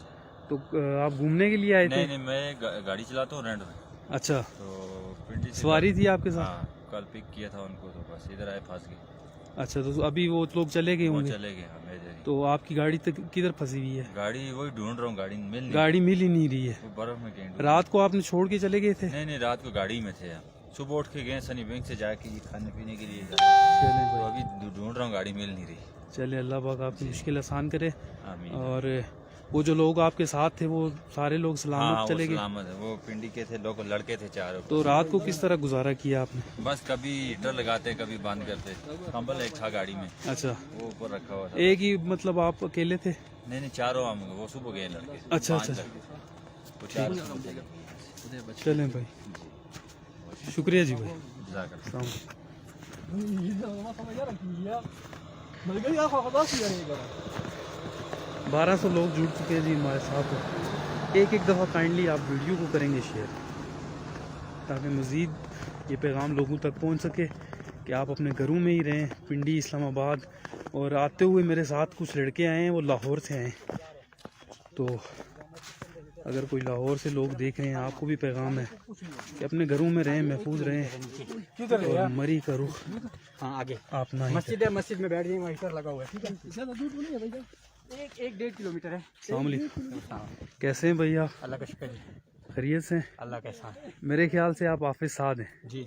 तो आप घूमने के लिए आए थे?
नहीं, मैं गाड़ी चलाता हूँ रेंट में।
अच्छा,
तो पिंडी से
सवारी थी आपके साथ?
हाँ, कल पिक किया था उनको तो बस इधर आए, फंस गए।
अच्छा, तो अभी वो लोग चले गए
वो
होंगे?
चले गए, हाँ, मेरे।
तो आपकी गाड़ी तक किधर फंसी हुई है?
गाड़ी वही ढूंढ रहा हूँ, गाड़ी
मिल ही नहीं रही है।
वो बर्फ में कहीं
रात को आपने छोड़ के चले गए थे?
नहीं, रात को गाड़ी में थे। सुबह उठ के गए सनी बैंक से जाके खाने पीने के लिए।
चले
तो अभी ढूंढ रहा हूँ, गाड़ी मिल नहीं रही।
चले, अल्लाह पाक आपकी मुश्किल आसान करे।
आमीन।
और वो जो लोग आपके साथ थे वो सारे लोग सलामत चले गए?
सलामत है, वो पिंडी के थे लोग, लड़के थे 4।
तो रात को किस तरह गुजारा किया आपने?
बस कभी हीटर लगाते, कभी बंद करते। कंबल एक था गाड़ी में,
अच्छा,
वो ऊपर रखा हुआ था।
एक ही मतलब आप अकेले थे?
नहीं, 4 हम, वो सुबह गए लड़के।
अच्छा,
वो 4
चलें भाई, शुक्रिया जी भाई। 1200 लोग जुड़ चुके हैं जी हमारे साथ। एक दफ़ा काइंडली आप वीडियो को करेंगे शेयर ताकि मज़ीद ये पैगाम लोगों तक पहुंच सके कि आप अपने घरों में ही रहें। पिंडी, इस्लामाबाद, और आते हुए मेरे साथ कुछ लड़के आए हैं, वो लाहौर से आए हैं। तो अगर कोई लाहौर से लोग देख रहे हैं, आपको भी पैगाम है कि अपने घरों में रहें, महफूज रहें और मरी का रुख
आगे
आप ना ही
मस्जिद है, मस्जिद में बैठ जाएंगे, हीटर लगा हुआ है। ठीक है, ज़्यादा दूर नहीं है भैया, 1-1.5 किलोमीटर है।
अस्सलाम वालेकुम, कैसे हैं भैया?
अल्लाह का शुक्र है,
खैरियत से?
अल्लाह का एहसान।
मेरे ख्याल से आप हाफिज साद हैं।
जी,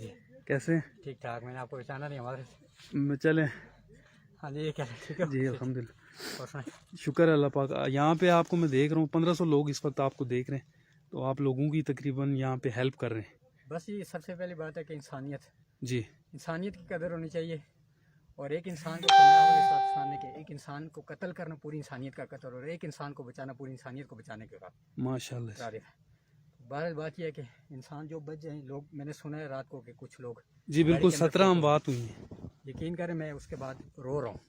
कैसे हैं?
ठीक ठाक। मैंने आपको पहचाना नहीं हमारे।
चलें।
हाँ जी, क्या ठीक है
जी अल्हम्दुलिल्लाह,
और सुनाइए।
शुक्र अल्लाह पाक। यहाँ पे आपको मैं देख रहा हूँ 1500 लोग इस वक्त आपको देख रहे हैं, तो आप लोगों की तकरीबन यहाँ पे हेल्प कर रहे हैं।
बस ये सबसे पहली बात है कि
जी,
इंसानियत की कदर होनी चाहिए। और एक इंसान को सामने के एक इंसान को कत्ल करना पूरी इंसानियत का कत्ल, और एक इंसान को बचाना पूरी इंसानियत को बचाने के बाद
माशाल्लाह।
बहरहाल बात यह है कि इंसान जो बच जाए लोग, मैंने सुना है रात को कि कुछ लोग
जी बिल्कुल 17 अमवात हुई हैं।
यकीन करें, मैं उसके बाद रो रहा हूँ।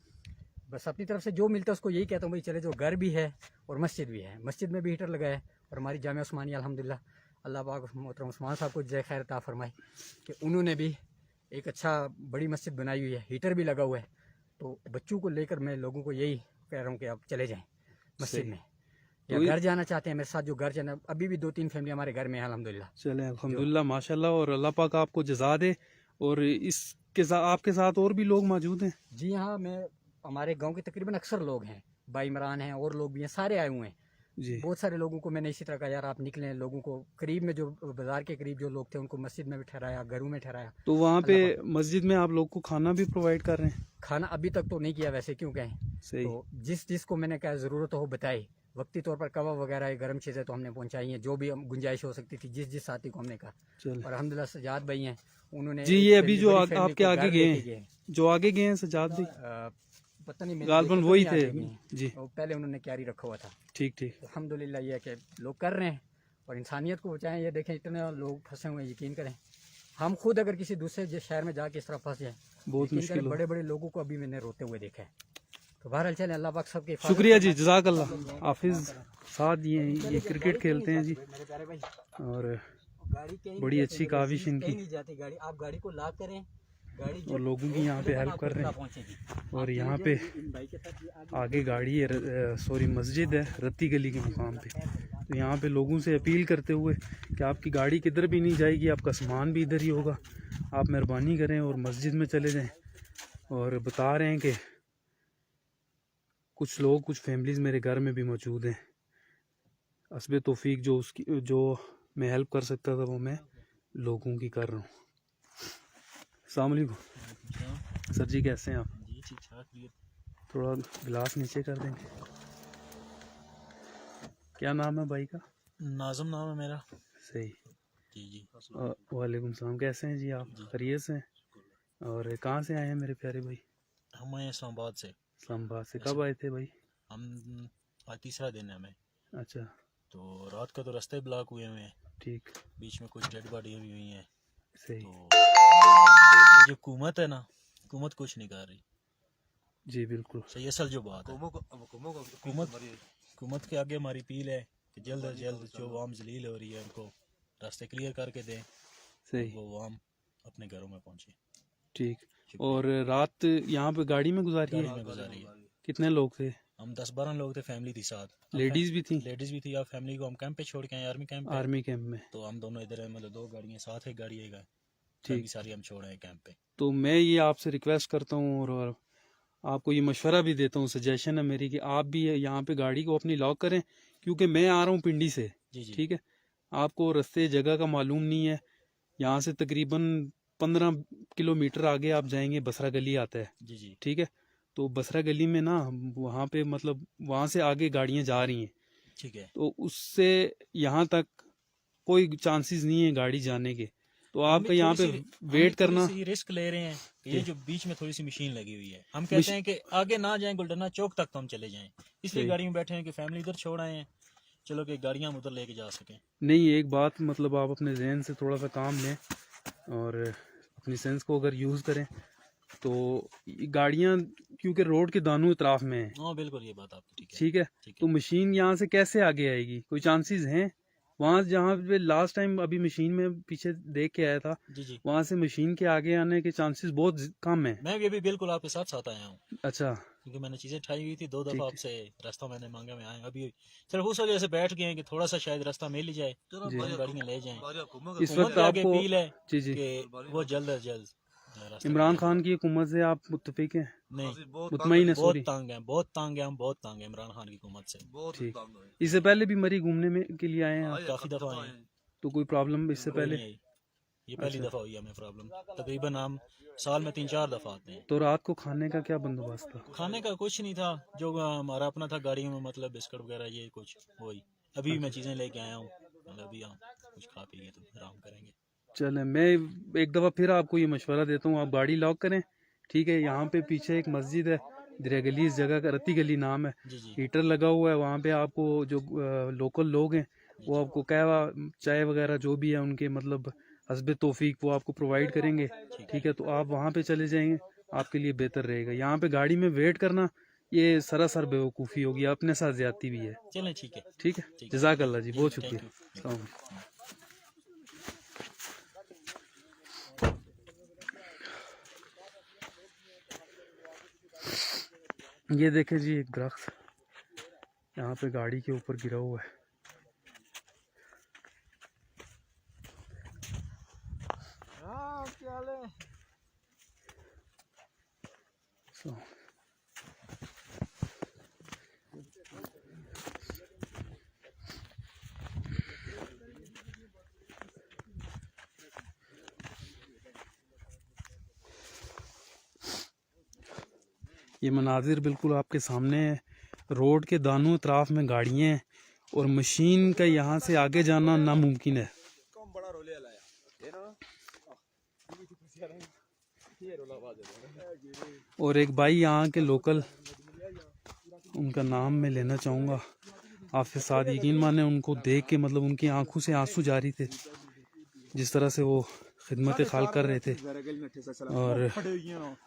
बस अपनी तरफ से जो मिलता है उसको यही कहता हूँ, भाई चले जो घर भी है और मस्जिद भी है। मस्जिद में भी हीटर लगा है, और हमारी जामिया उस्मानिया अल्हम्दुलिल्लाह, अल्लाह पाक मोहतरम उस्मान साहब को जय खैर अता फरमाए कि उन्होंने भी एक अच्छा बड़ी मस्जिद बनाई हुई है, हीटर भी लगा हुआ है। तो बच्चों को लेकर मैं लोगों को यही कह रहा हूँ कि आप चले जाएं मस्जिद में, या घर जाना चाहते हैं मेरे साथ, जो घर जाना, अभी भी 2-3 फैमिली हमारे घर में है अल्हम्दुलिल्लाह।
चले अल्हम्दुलिल्लाह, माशाल्लाह, और अल्लाह पाक आपको जज़ा दे। और इसके साथ आपके साथ और भी लोग मौजूद हैं?
जी हाँ, मैं हमारे गांव के तकरीबन अक्सर लोग हैं, भाई इमरान हैं और लोग भी हैं, सारे आए हुए हैं
जी।
बहुत सारे लोगों को मैंने इसी तरह कहा, यार आप निकलें। लोगों को करीब में, जो बाजार के करीब जो लोग थे, उनको मस्जिद में भी ठहराया, घरों में ठहराया।
तो वहाँ पे मस्जिद में आप लोग को खाना भी प्रोवाइड कर रहे हैं?
खाना अभी तक तो नहीं किया, वैसे क्यों कहें।
सही।
तो जिसको मैंने कहा ज़रूरत हो बताई, वक्ती तौर पर कबाब वगैरह गर्म चीज़ें तो हमने पहुंचाई हैं, जो भी गुंजाइश हो सकती थी जिस साथी को हमने कहा। और अल्हम्दुलिल्लाह सजाद भाई हैं, उन्होंने
जी ये अभी जो आपके आगे गए हैं, जो आगे गए हैं सजाद भाई,
पता नहीं
गालबन वही थे जी।
पहले उन्होंने क्यारी रखा हुआ था।
ठीक।
अल्हम्दुलिल्लाह ये है कि लोग कर रहे हैं, और इंसानियत को बचाएं। ये देखें इतने लोग फंसे हुए हैं, यकीन करें हम खुद अगर किसी दूसरे शहर में जाके इस तरह फंस जाए
बहुत मुश्किल हो।
बड़े बड़े लोगों को अभी मैंने रोते हुए देखा है। तो बहरहाल चलें, अल्लाह पाक सबके हिफाजत
शुक्रिया जी,
करे।
जज़ाकल्लाह। हाफिज़ साथ ये क्रिकेट खेलते हैं जी,
मेरे प्यारे भाई,
और
गाड़ी कहीं
बड़ी
नहीं
अच्छी
जाती,
काविश
कहीं
इनकी,
नहीं जाती गाड़ी। आप गाड़ी को लॉक करें, गाड़ी
और लोगों की यहाँ पे हेल्प कर रहे हैं। और यहाँ पे आगे गाड़ी है, सॉरी मस्जिद है रत्ती गली के मुकाम पे। तो यहाँ पे लोगों से अपील करते हुए कि आपकी गाड़ी किधर भी नहीं जाएगी, आपका सामान भी इधर ही होगा, आप मेहरबानी करें और मस्जिद में चले जाएं। और बता रहे हैं कि कुछ लोग, कुछ फैमिलीज़ मेरे घर में भी मौजूद हैं। हस्बे तौफीक जो मैं हेल्प कर सकता था वो मैं लोगों की कर रहा हूँ। अस्सलाम वालेकुम सर जी, कैसे हैं आप?
जी ठीक ठाक।
थोड़ा गिलास नीचे कर देंगे। क्या नाम है भाई का?
नाज़म नाम है मेरा।
सही
जी जी।
वालेकुम सलाम, कैसे हैं जी आप? खैरियत से हैं? और कहाँ से आए हैं मेरे प्यारे भाई?
हम आए इस्लामाबाद से।
इस्लामाबाद से कब आए थे भाई?
हम आज तीसरा दिन है हमें।
अच्छा,
तो रात का तो रास्ते ब्लॉक हुए हुए हैं,
ठीक,
बीच में कुछ डेड बॉडी भी हुई हैं।
सही।
तो ये जो हुकूमत है ना, हुकूमत कुछ नहीं कर रही।
जी बिल्कुल
सही, असल जो बात है, हुकूमत के आगे हमारी अपील है कि जल्द अज जल्द जो आवाम जलील हो रही है उनको रास्ते क्लियर करके दें,
सही,
वो आवाम अपने घरों में पहुंचे।
ठीक। और रात यहाँ पे गाड़ी में गुजारी
गाड़ी
है?
में गुजारी है।
कितने लोग थे?
हम 10-12 लोग थे, फैमिली थी साथ।
लेडीज भी थी?
लेडीज भी थी। आप फैमिली को हम कैंप पे छोड़ के आए, आर्मी कैंप पे।
आर्मी कैंप में?
तो हम दोनों इधर है, मतलब 2 गाड़ियाँ साथ, एक गाड़ी है,
ठीक।
फैमिली सारी हम छोड़ आए कैंप पे।
तो मैं ये आपसे रिक्वेस्ट करता हूँ और आपको ये मशवरा भी देता हूँ, सजेशन है मेरी कि आप भी यहाँ पे गाड़ी को अपनी लॉक करें, क्योंकि मैं आ रहा हूँ पिंडी से।
जी जी।
ठीक है, आपको रास्ते जगह का मालूम नहीं है। यहाँ से तकरीबन 15 किलोमीटर आगे आप जाएंगे, बसरा गली आता है।
जी जी।
ठीक है, तो बसरा गली में ना वहाँ पे मतलब वहाँ से आगे गाड़ियाँ जा रही हैं,
ठीक है।
तो उससे यहाँ तक कोई चांसेस नहीं है गाड़ी जाने के। तो आपका यहाँ पे वेट करना,
रिस्क ले रहे हैं कि ये जो बीच में थोड़ी सी मशीन लगी हुई है, हम कहते हैं कि आगे ना जाएं, गुलडना चौक तक तो हम चले जाएं, इसलिए गाड़ी में बैठे हैं कि फैमिली इधर छोड़ आए हैं, चलो कि गाड़ियां हम उधर लेके जा सकें।
नहीं, एक बात मतलब आप अपने जहन से थोड़ा सा काम लें और अपनी सेंस को अगर यूज़ करें तो गाड़ियाँ, क्योंकि रोड के दानों अतराफ में है।
हाँ बिल्कुल, ये बात आपकी ठीक है।
ठीक है, तो मशीन यहाँ से कैसे आगे आएगी? कोई चांसेस हैं? वहाँ जहाँ पे लास्ट टाइम अभी मशीन में पीछे देख के आया था,
जी जी,
वहाँ से मशीन के आगे आने के चांसेस बहुत कम है।
मैं भी अभी बिल्कुल आपके साथ साथ आया हूँ।
अच्छा,
क्योंकि मैंने चीजें उठाई हुई थी, 2 दफा आपसे रास्ता मैंने मांगा, मैं आया अभी सिर्फ उस वजह से बैठ गए हैं कि थोड़ा सा शायद रास्ता मिल ही जाए, गाड़ियाँ ले जाए।
इस वक्त आपको
अपील है
जी जी
कि वो जल्द अज जल्द
इमरान खान की हुकूमत से आप मुत्तफिक हैं?
नहीं,
मुतमईन है?
बहुत
सॉरी,
तंग है, बहुत तंग है, हम बहुत तंग है इमरान खान की हुकूमत से।
ठीक। इससे पहले भी मरी घूमने में के लिए आए हैं आप?
काफी दफा आए हैं।
तो कोई प्रॉब्लम इससे
कोई
पहले?
नहीं आई। ये पहली दफा हुई है हमें प्रॉब्लम। तकरीबन हम साल में 3-4 दफा आते हैं।
तो रात को खाने का क्या बंदोबस्त था?
खाने का कुछ नहीं था, जो हमारा अपना था गाड़ियों में, मतलब बिस्कुट वगैरह ये कुछ वही। अभी मैं चीजें लेके आया हूँ, मतलब अभी हम कुछ खा पी के तो आराम करेंगे।
चले, मैं एक दफ़ा फिर आपको ये मशवरा देता हूँ, आप गाड़ी लॉक करें। ठीक है, यहाँ पे पीछे एक मस्जिद है, दरिया गली, इस जगह का रत्ती गली नाम है।
जी जी।
हीटर लगा हुआ है वहाँ पे, आपको जो लोकल लोग हैं वो आपको कहवा चाय वगैरह जो भी है उनके मतलब हस्बे तौफीक वो आपको प्रोवाइड करेंगे। ठीक है, तो आप वहाँ पे चले जाएंगे, आपके लिए बेहतर रहेगा। यहाँ पे गाड़ी में वेट करना ये सरासर बेवकूफ़ी होगी, अपने साथ ज्यादती भी है।
चलें, ठीक है।
ठीक है, जज़ाकल्लाह जी, बहुत शुक्रिया। ये देखे जी, एक दरख्त यहाँ पे गाड़ी के ऊपर गिरा हुआ है। ये मनाजिर बिल्कुल आपके सामने है, रोड के दानों अतराफ में गाड़ियाँ हैं और मशीन का यहाँ से आगे जाना नामुमकिन है। और एक भाई यहाँ के लोकल, उनका नाम मैं लेना चाहूँगा, हाफिज साद यकीन माने उनको देख के मतलब उनकी आंखों से आंसू जारी थे, जिस तरह से वो खिदमत खाल कर रहे थे और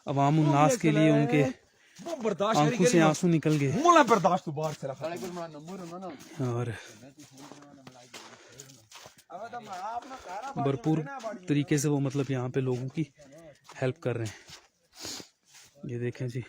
अवाम उन्नास के लिए उनके आंखों से आंसू निकल गए। और भरपूर तरीके से वो मतलब यहाँ पे लोगों की हेल्प कर रहे हैं। ये देखें जी,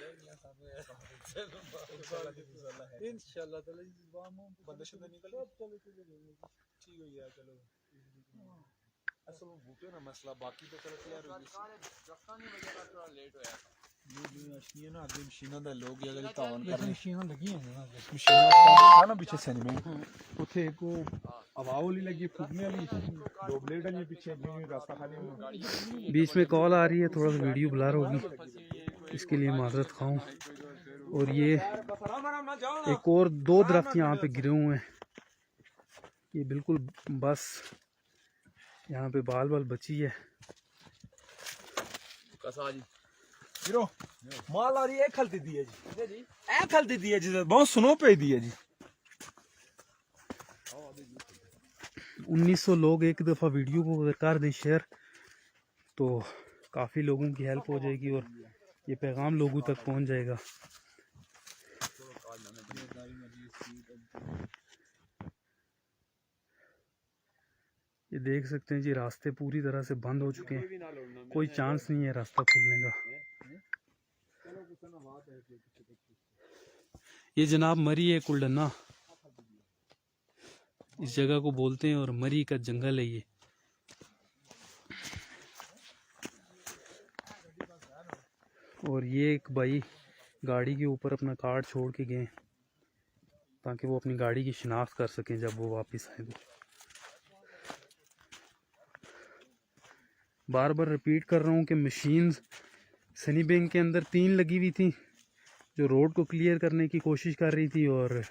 बीच में कॉल आ रही है, थोड़ा सा वीडियो ब्लर होगी, इसके लिए माजरत खाऊं। और ये एक और 2 दरख्त यहाँ पे गिरे हुए हैं, ये बिल्कुल बस यहाँ पे बाल बाल बची है।
माल आ रही है, खलती दी है जी, खलती दी है जी, बहुत सुनो पे दी है जी।
1900 लोग एक दफ़ा वीडियो को कर दें शेयर तो काफ़ी लोगों की हेल्प हो जाएगी और ये पैगाम लोगों तक पहुंच जाएगा। ये देख सकते हैं जी, रास्ते पूरी तरह से बंद हो चुके हैं, कोई चांस नहीं है रास्ता खुलने का। ये जनाब मरी है कुलडन्ना, इस जगह को बोलते हैं, और मरी का जंगल है ये। और ये एक भाई गाड़ी के ऊपर अपना कार्ड छोड़ के गए ताकि वो अपनी गाड़ी की शिनाख्त कर सकें जब वो वापस आए। बार बार रिपीट कर रहा हूँ कि मशीन्स सनी बैंक के अंदर 3 लगी हुई थी जो रोड को क्लियर करने की कोशिश कर रही थी, और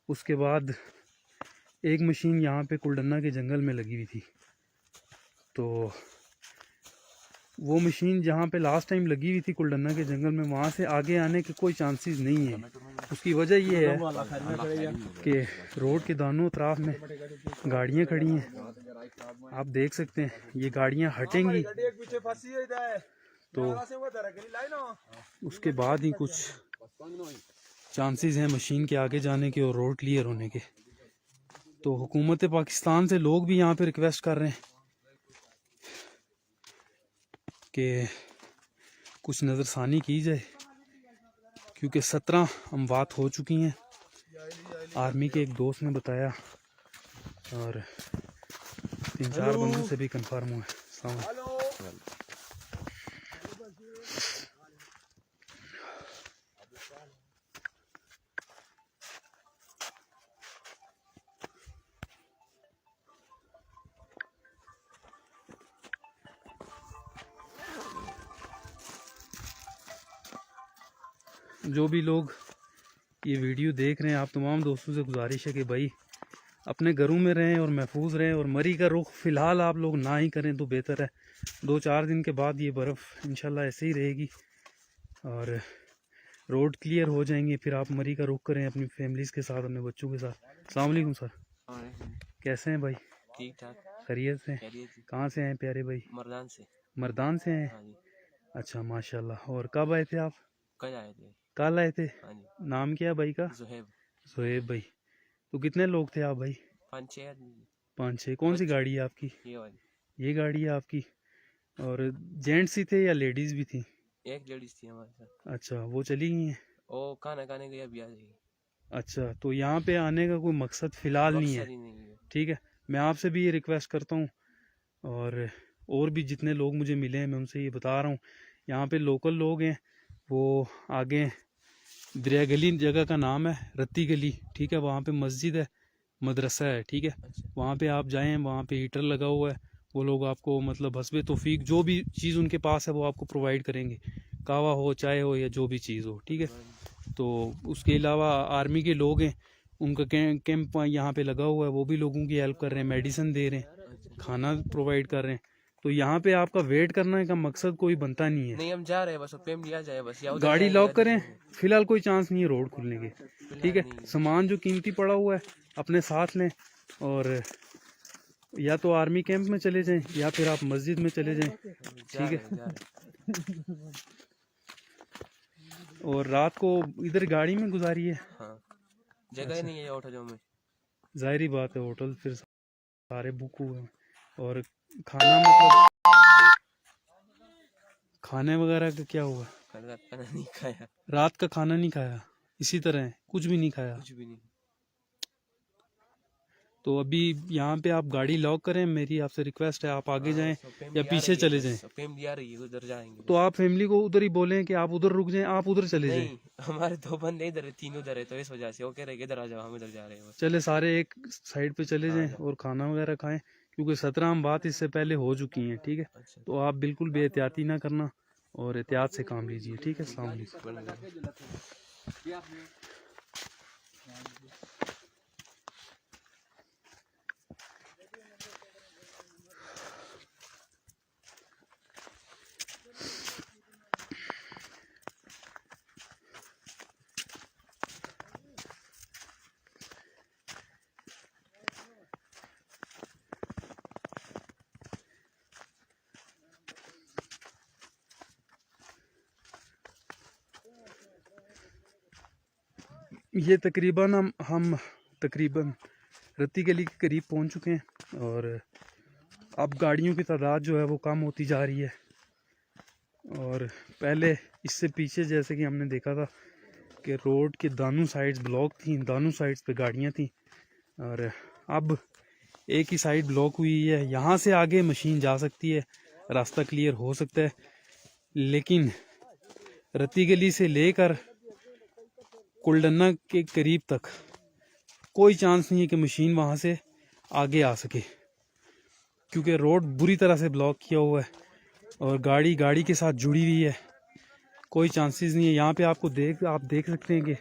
उसके बाद एक मशीन यहाँ पे कुलडन्ना के जंगल में लगी हुई थी। तो वो मशीन जहाँ पे लास्ट टाइम लगी हुई थी कुलडन्ना के जंगल में, वहाँ से आगे आने के कोई चांसेस नहीं है। उसकी वजह ये है कि रोड के दानों अतराफ में गाड़ियाँ खड़ी हैं, आप देख सकते हैं। ये गाड़ियाँ हटेंगी तो उसके बाद ही कुछ चांसेस हैं मशीन के आगे जाने के और रोड क्लियर होने के। तो हुकूमत पाकिस्तान से लोग भी यहाँ पे रिक्वेस्ट कर रहे हैं कि कुछ नज़रसानी की जाए, क्योंकि 17 अमवात हो चुकी हैं, आर्मी के एक दोस्त ने बताया, और 3-4 बंदों से भी कंफर्म हुआ है। जो भी लोग ये वीडियो देख रहे हैं, आप तमाम दोस्तों से गुजारिश है कि भाई अपने घरों में रहें और महफूज रहें, और मरी का रुख फ़िलहाल आप लोग ना ही करें तो बेहतर है। 2-4 दिन के बाद ये बर्फ़ इंशाल्लाह ऐसे ही रहेगी और रोड क्लियर हो जाएंगे, फिर आप मरी का रुख करें अपनी फैमिलीज़ के साथ, अपने बच्चों के साथ। अस्सलाम वालेकुम सर, कैसे हैं भाई?
ठीक ठाक,
खैरियत से? कहाँ से हैं प्यारे भाई?
मर्दान से।
मर्दान से हैं? अच्छा माशाल्लाह। और कब आए थे आप?
कल आए थे।
कल आए थे? नाम क्या है भाई का?
ज़ुहैब
भाई। तो कितने लोग थे आप भाई? 5-6। कौन सी गाड़ी है आपकी? ये गाड़ी है आपकी। और जेंट्स ही थे या लेडीज भी थी?
एक लेडीज थी हमारे साथ।
अच्छा, वो चली गई हैं?
वो खाना खाने गई, अभी आ जाएगी।
अच्छा, तो यहाँ पे आने का कोई मकसद फिलहाल नहीं है? ठीक है, मैं आपसे भी ये रिक्वेस्ट करता हूँ, और भी जितने लोग मुझे मिले हैं मैं उनसे ये बता रहा हूँ, यहाँ पे लोकल लोग हैं, वो आगे दरिया गली जगह का नाम है, रत्ती गली, ठीक है, वहाँ पे मस्जिद है, मदरसा है, ठीक है, वहाँ पे आप जाएं, वहाँ पे हीटर लगा हुआ है, वो लोग आपको मतलब हस्बे तौफीक जो भी चीज़ उनके पास है वो आपको प्रोवाइड करेंगे, कहवा हो, चाय हो, या जो भी चीज़ हो, ठीक है। तो उसके अलावा आर्मी के लोग हैं, उनका कैंप यहाँ पे लगा हुआ है, वो भी लोगों की हेल्प कर रहे हैं, मेडिसिन दे रहे हैं, खाना प्रोवाइड कर रहे हैं। तो यहाँ पे आपका वेट करने का मकसद कोई बनता नहीं है।
नहीं हम जा रहे हैं बस, फैमिली आ जाए बस, या उधर
गाड़ी
जाएंगे
लॉक
या
करें,
नहीं।
फिलहाल कोई चांस नहीं है रोड खुलने के। ठीक है,
नहीं।
सामान जो कीमती पड़ा हुआ है अपने साथ लें, और या तो आर्मी कैंप में चले जाएं या फिर आप मस्जिद में चले जाएं। ठीक है, और रात को इधर गाड़ी में गुजारिए।
हाँ, जगह ही नहीं है होटलों में।
जाहिर बात है, होटल फिर सारे बुक हुए हैं। और खाना मतलब खाने वगैरह का क्या हुआ?
कल रात खाना नहीं खाया।
रात का खाना नहीं खाया, इसी तरह है, कुछ भी नहीं खाया।
कुछ भी नहीं।
तो अभी यहाँ पे आप गाड़ी लॉक करें, मेरी आपसे रिक्वेस्ट है, आप आगे जाएं या पीछे चले जाएं।
फैमिली आ रही है, उधर जाएंगे।
तो आप फैमिली को उधर ही बोलें कि आप उधर रुक जाएं, आप उधर चले जाएं।
नहीं, हमारे 2 बंदे इधर है, 3 उधर है, तो इस वजह से वो कह रहे इधर आ जाओ, हम इधर जा रहे हैं बस।
चले सारे एक साइड पे चले जाएं और खाना वगैरह खाएं, क्योंकि 17 बात इससे पहले हो चुकी हैं। ठीक है, तो आप बिल्कुल बेहतियाती ना करना और एहतियात से काम लीजिए। ठीक है, अस्सलाम वालेकुम। ये तकरीबन हम तकरीबन रत्ती गली के करीब पहुंच चुके हैं, और अब गाड़ियों की तादाद जो है वो कम होती जा रही है। और पहले इससे पीछे जैसे कि हमने देखा था कि रोड के दानों साइड्स ब्लॉक थी, दानों साइड्स पे गाड़ियां थी, और अब एक ही साइड ब्लॉक हुई है। यहाँ से आगे मशीन जा सकती है, रास्ता क्लियर हो सकता है, लेकिन रत्ती गली से लेकर कुलडन्ना के करीब तक कोई चांस नहीं है कि मशीन वहाँ से आगे आ सके, क्योंकि रोड बुरी तरह से ब्लॉक किया हुआ है और गाड़ी के साथ जुड़ी हुई है। कोई चांसेस नहीं है। यहाँ पे आप देख सकते हैं कि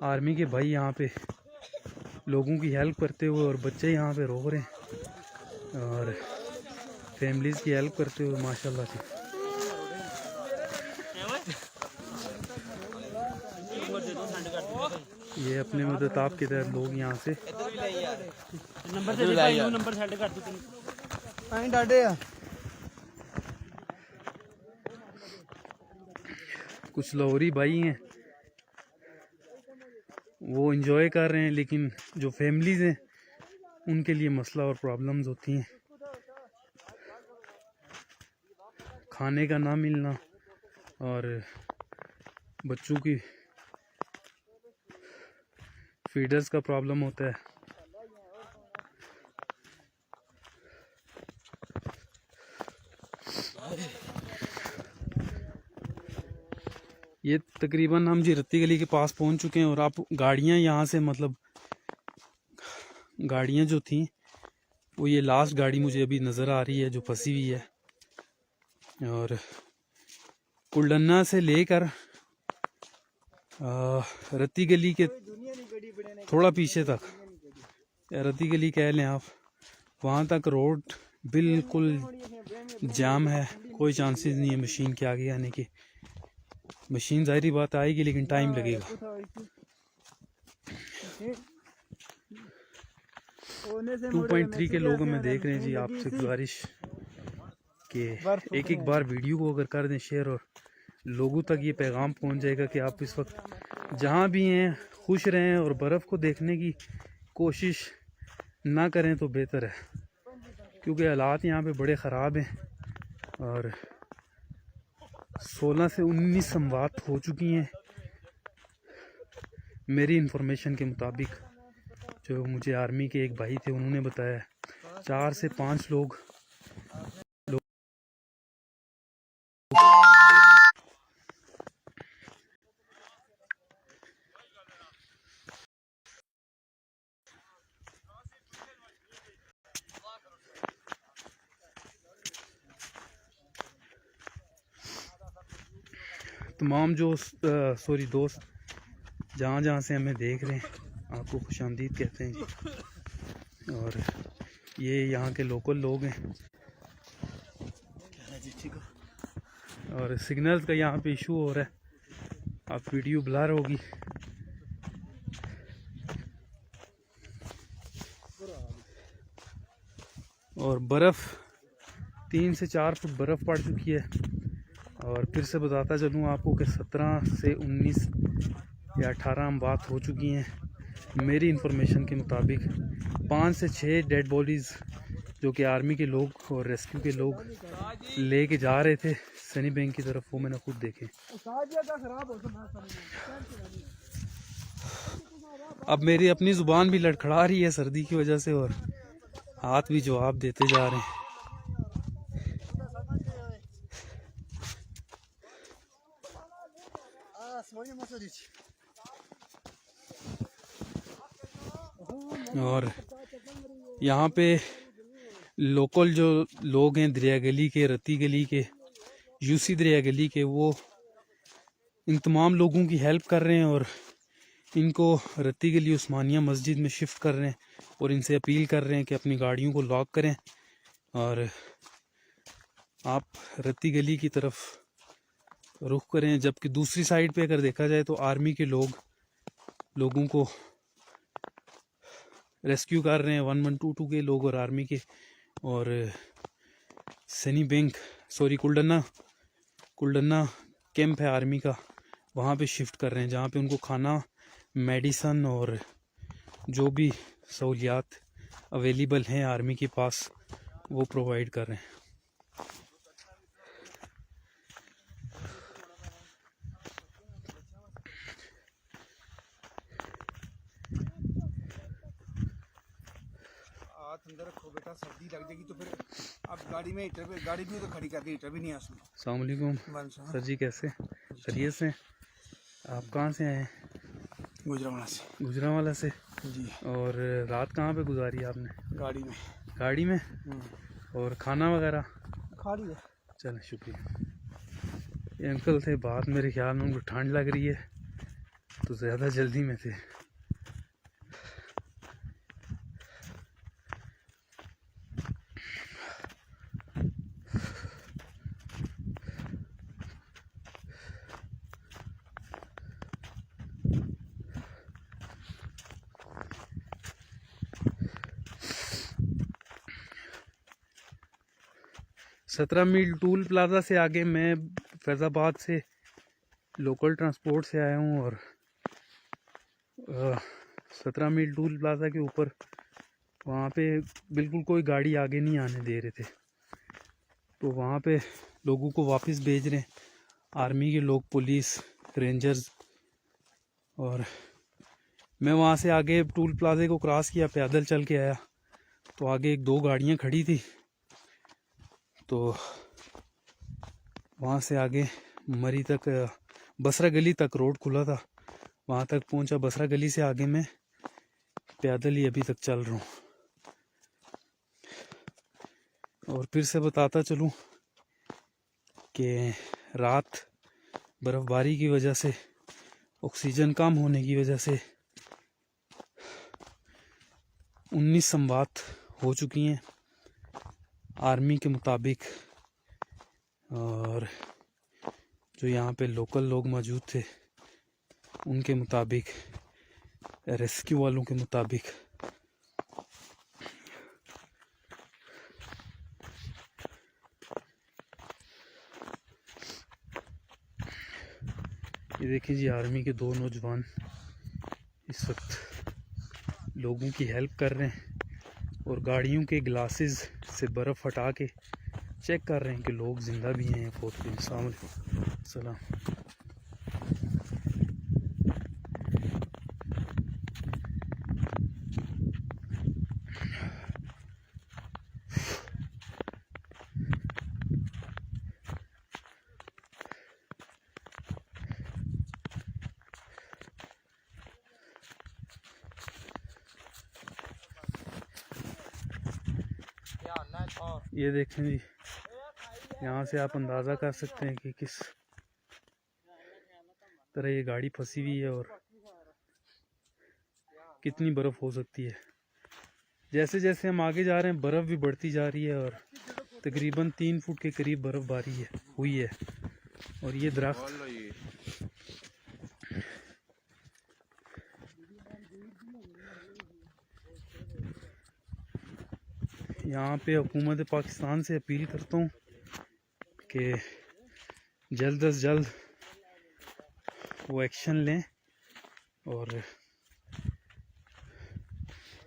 आर्मी के भाई यहाँ पे लोगों की हेल्प करते हुए, और बच्चे यहाँ पे रो रहे हैं और फैमिलीज़ की हेल्प करते हुए, माशाल्लाह से। ये अपने मदद आपके तहत लोग यहाँ से
नंबर सेंड कर दो
डाटे
कुछ लाहौरी भाई हैं, वो एंजॉय कर रहे हैं, लेकिन जो फैमिलीज हैं उनके लिए मसला और प्रॉब्लम्स होती हैं। खाने का ना मिलना और बच्चों की फीडर्स का प्रॉब्लम होता है। ये तकरीबन हम जी रत्ती गली के पास पहुंच चुके हैं, और आप गाड़ियां यहाँ से मतलब गाड़ियां जो थी वो ये लास्ट गाड़ी मुझे अभी नज़र आ रही है जो फंसी हुई है, और कुलडन्ना से लेकर रत्ती गली के थोड़ा पीछे तक, या रत्ती गली कह लें आप, वहाँ तक रोड बिल्कुल जाम है। कोई चांसेस नहीं है मशीन के आगे आने के। मशीन जाहिर बात आएगी, लेकिन टाइम लगेगा। 2.3 के लोग हमें देख रहे हैं जी। आपसे गुजारिश कि एक बार वीडियो को अगर कर दें शेयर, और लोगों तक ये पैगाम पहुंच जाएगा कि आप इस वक्त जहां भी हैं खुश रहें, और बर्फ़ को देखने की कोशिश ना करें तो बेहतर है, क्योंकि हालात यहाँ पे बड़े ख़राब हैं। और 16 से 19 संवाद हो चुकी हैं मेरी इंफॉर्मेशन के मुताबिक। जो मुझे आर्मी के एक भाई थे उन्होंने बताया 4 से 5 लोग तमाम जो दोस्त जहाँ से हमें देख रहे हैं, आपको खुशामदीद कहते हैं जी। और ये यहाँ के लोकल लोग हैं और सिग्नल्स का यहाँ पे इशू हो रहा है, अब वीडियो ब्लर होगी। और बर्फ़ 3 से 4 फुट बर्फ़ पड़ चुकी है। और फिर से बताता चलूँ आपको कि 17 से 19 या 18 अमवात हो चुकी हैं। मेरी इंफॉर्मेशन के मुताबिक 5 से 6 डेड बॉडीज़ जो कि आर्मी के लोग और रेस्क्यू के लोग लेके जा रहे थे सनी बैंक की तरफ, वो मैंने खुद देखे। अब मेरी अपनी ज़ुबान भी लड़खड़ा रही है सर्दी की वजह से और हाथ भी जवाब देते जा रहे हैं। और यहाँ पे लोकल जो लोग हैं दरिया गली के, रत्ती गली के, यूसी दरिया गली के, वो इन तमाम लोगों की हेल्प कर रहे हैं और इनको रत्ती गली उस्मानिया मस्जिद में शिफ्ट कर रहे हैं और इनसे अपील कर रहे हैं कि अपनी गाड़ियों को लॉक करें और आप रत्ती गली की तरफ रुख करें। जबकि दूसरी साइड पे अगर देखा जाए तो आर्मी के लोगों को रेस्क्यू कर रहे हैं, 1122 के लोग और आर्मी के, और सनी बैंक कुलडन्ना कैंप है आर्मी का, वहाँ पे शिफ्ट कर रहे हैं, जहाँ पे उनको खाना, मेडिसन और जो भी सहूलियात अवेलेबल हैं आर्मी के पास वो प्रोवाइड कर रहे हैं।
अंदर रखो बेटा, सर्दी लग जाएगी तो फिर अब गाड़ी में हीटर पे, गाड़ी भी तो खड़ी कर दी, हीटर भी नहीं है उसमें।
अस्सलाम वालेकुम सर जी, कैसे खैरियत से? आप कहाँ से आए हैं? गुजरांवाला से
जी।
और रात कहाँ पे गुजारी आपने? गाड़ी में और खाना वगैरह
खा लिया।
चलो शुक्रिया। ये अंकल थे, बात मेरे ख्याल में उनको ठंड लग रही है तो ज़्यादा जल्दी में थे। सत्रह मील टूल प्लाजा से आगे मैं फैज़ाबाद से लोकल ट्रांसपोर्ट से आया हूँ और 17 मील टूल प्लाजा के ऊपर वहाँ पे बिल्कुल कोई गाड़ी आगे नहीं आने दे रहे थे, तो वहाँ पे लोगों को वापस भेज रहे हैं आर्मी के लोग, पुलिस, रेंजर्स। और मैं वहाँ से आगे टूल प्लाजे को क्रॉस किया, पैदल चल के आया तो आगे 1-2 गाड़ियाँ खड़ी थी, तो वहाँ से आगे मरी तक, बसरा गली तक रोड खुला था, वहाँ तक पहुँचा। बसरा गली से आगे मैं पैदल ही अभी तक चल रहा हूँ। और फिर से बताता चलूँ कि रात बर्फ़बारी की वजह से, ऑक्सीजन कम होने की वजह से 19 अमवात हो चुकी हैं आर्मी के मुताबिक। और जो यहाँ पे लोकल लोग मौजूद थे उनके मुताबिक, रेस्क्यू वालों के मुताबिक। ये देखिए जी, आर्मी के 2 नौजवान इस वक्त लोगों की हेल्प कर रहे हैं और गाड़ियों के ग्लासेस से बर्फ़ हटा के चेक कर रहे हैं कि लोग जिंदा भी हैं या फौत भी हैं। अस्सलाम वालेकुम। सलाम। ये देखें जी, यहाँ से आप अंदाज़ा कर सकते हैं कि किस तरह ये गाड़ी फंसी हुई है और कितनी बर्फ़ हो सकती है। जैसे जैसे हम आगे जा रहे हैं बर्फ़ भी बढ़ती जा रही है और तकरीबन 3 फुट के करीब बर्फबारी हुई है। और ये दरख्त यहाँ पे हुकूमत पाकिस्तान से अपील करता हूँ कि जल्द अज जल्द वो एक्शन लें। और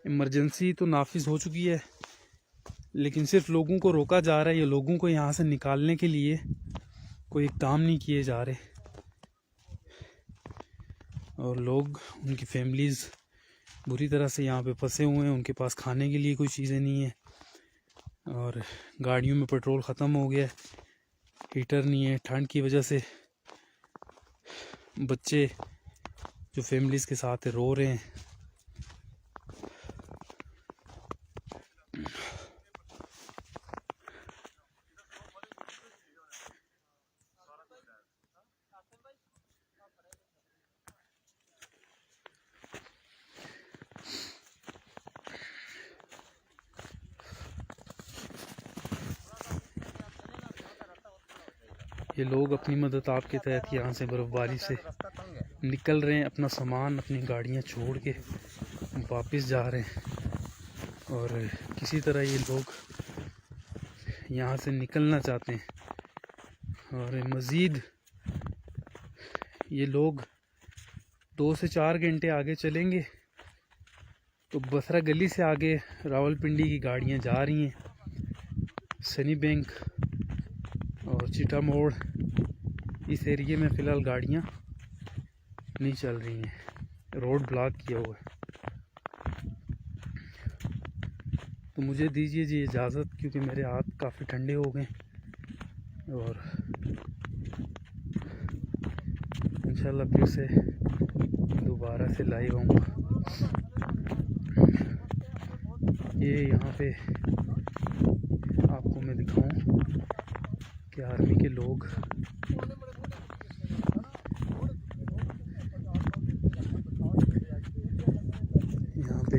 इमरजेंसी तो नाफिज हो चुकी है, लेकिन सिर्फ लोगों को रोका जा रहा है, ये लोगों को यहाँ से निकालने के लिए कोई इक़दाम नहीं किए जा रहे। और लोग, उनकी फैमिलीज़ बुरी तरह से यहाँ पे फंसे हुए हैं, उनके पास खाने के लिए कोई चीज़ें नहीं है, और गाड़ियों में पेट्रोल ख़त्म हो गया है, हीटर नहीं है। ठंड की वजह से बच्चे जो फैमिलीज़ के साथ है रो रहे हैं। ये लोग अपनी मदद आपके तहत यहाँ से बर्फ़बारी से निकल रहे हैं, अपना सामान, अपनी गाड़ियाँ छोड़ के वापस जा रहे हैं। और किसी तरह ये लोग यहाँ से निकलना चाहते हैं। और मज़ीद ये लोग 2 से 4 घंटे आगे चलेंगे तो बसरा गली से आगे रावलपिंडी की गाड़ियाँ जा रही हैं। सनी बैंक और चिटा मोड़ इस एरिए में फ़िलहाल गाड़ियाँ नहीं चल रही हैं, रोड ब्लॉक किया हुआ है। तो मुझे दीजिए जी इजाज़त, क्योंकि मेरे हाथ काफ़ी ठंडे हो गए और इंशाल्लाह फिर से दोबारा से लाइव आऊँगा। ये यहाँ पे आपको मैं दिखाऊं कि आर्मी के लोग यहाँ पे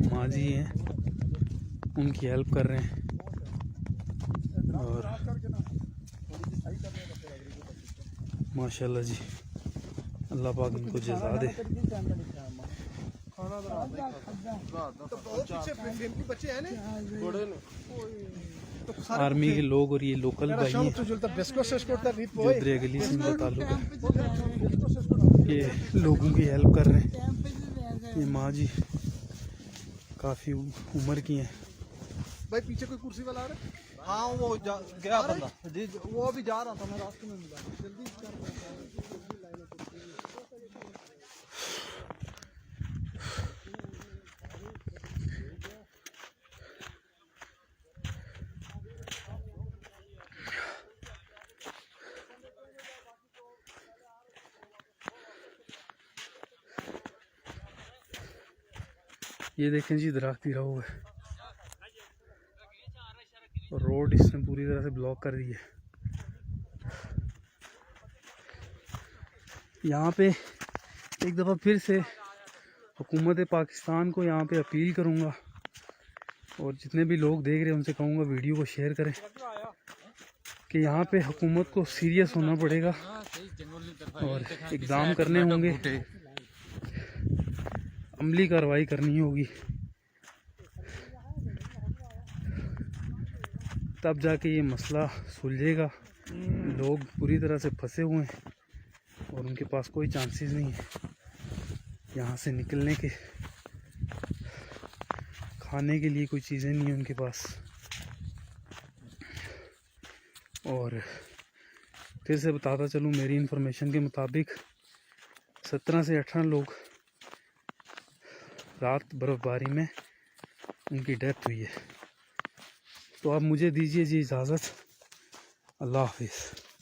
माँ जी हैं, उनकी हेल्प कर रहे हैं। और माशाल्लाह जी, अल्लाह पाक इनको जज़ा दे। आर्मी के लोग और ये लोकल भाई हैं जो दरिया गली से इनका ताल्लुक है, ये लोगों की हेल्प कर रहे हैं। ये माँ जी काफ़ी उम्र की हैं।
भाई पीछे कोई कुर्सी वाला आ रहा है? हाँ वो गया बंदा, वो अभी जा रहा था, मैं रास्ते में मिला, जल्दी कर।
ये देखें जी, दरख्त गिरा हुआ है और रोड इसने पूरी तरह से ब्लॉक कर दी है। यहाँ पे एक दफ़ा फिर से हुकूमत पाकिस्तान को यहाँ पे अपील करूँगा, और जितने भी लोग देख रहे हैं उनसे कहूँगा वीडियो को शेयर करें कि यहाँ पे हुकूमत को सीरियस होना पड़ेगा और इक़दाम करने होंगे, अमली कार्रवाई करनी होगी, तब जाके ये मसला सुलझेगा। लोग पूरी तरह से फंसे हुए हैं और उनके पास कोई चांसेस नहीं है यहाँ से निकलने के, खाने के लिए कोई चीज़ें नहीं है उनके पास। और फिर से बताता चलूँ, मेरी इन्फॉर्मेशन के मुताबिक 17 से 18 लोग रात बर्फ़बारी में उनकी डेथ हुई है। तो आप मुझे दीजिए जी इजाज़त। अल्लाह हाफिज़।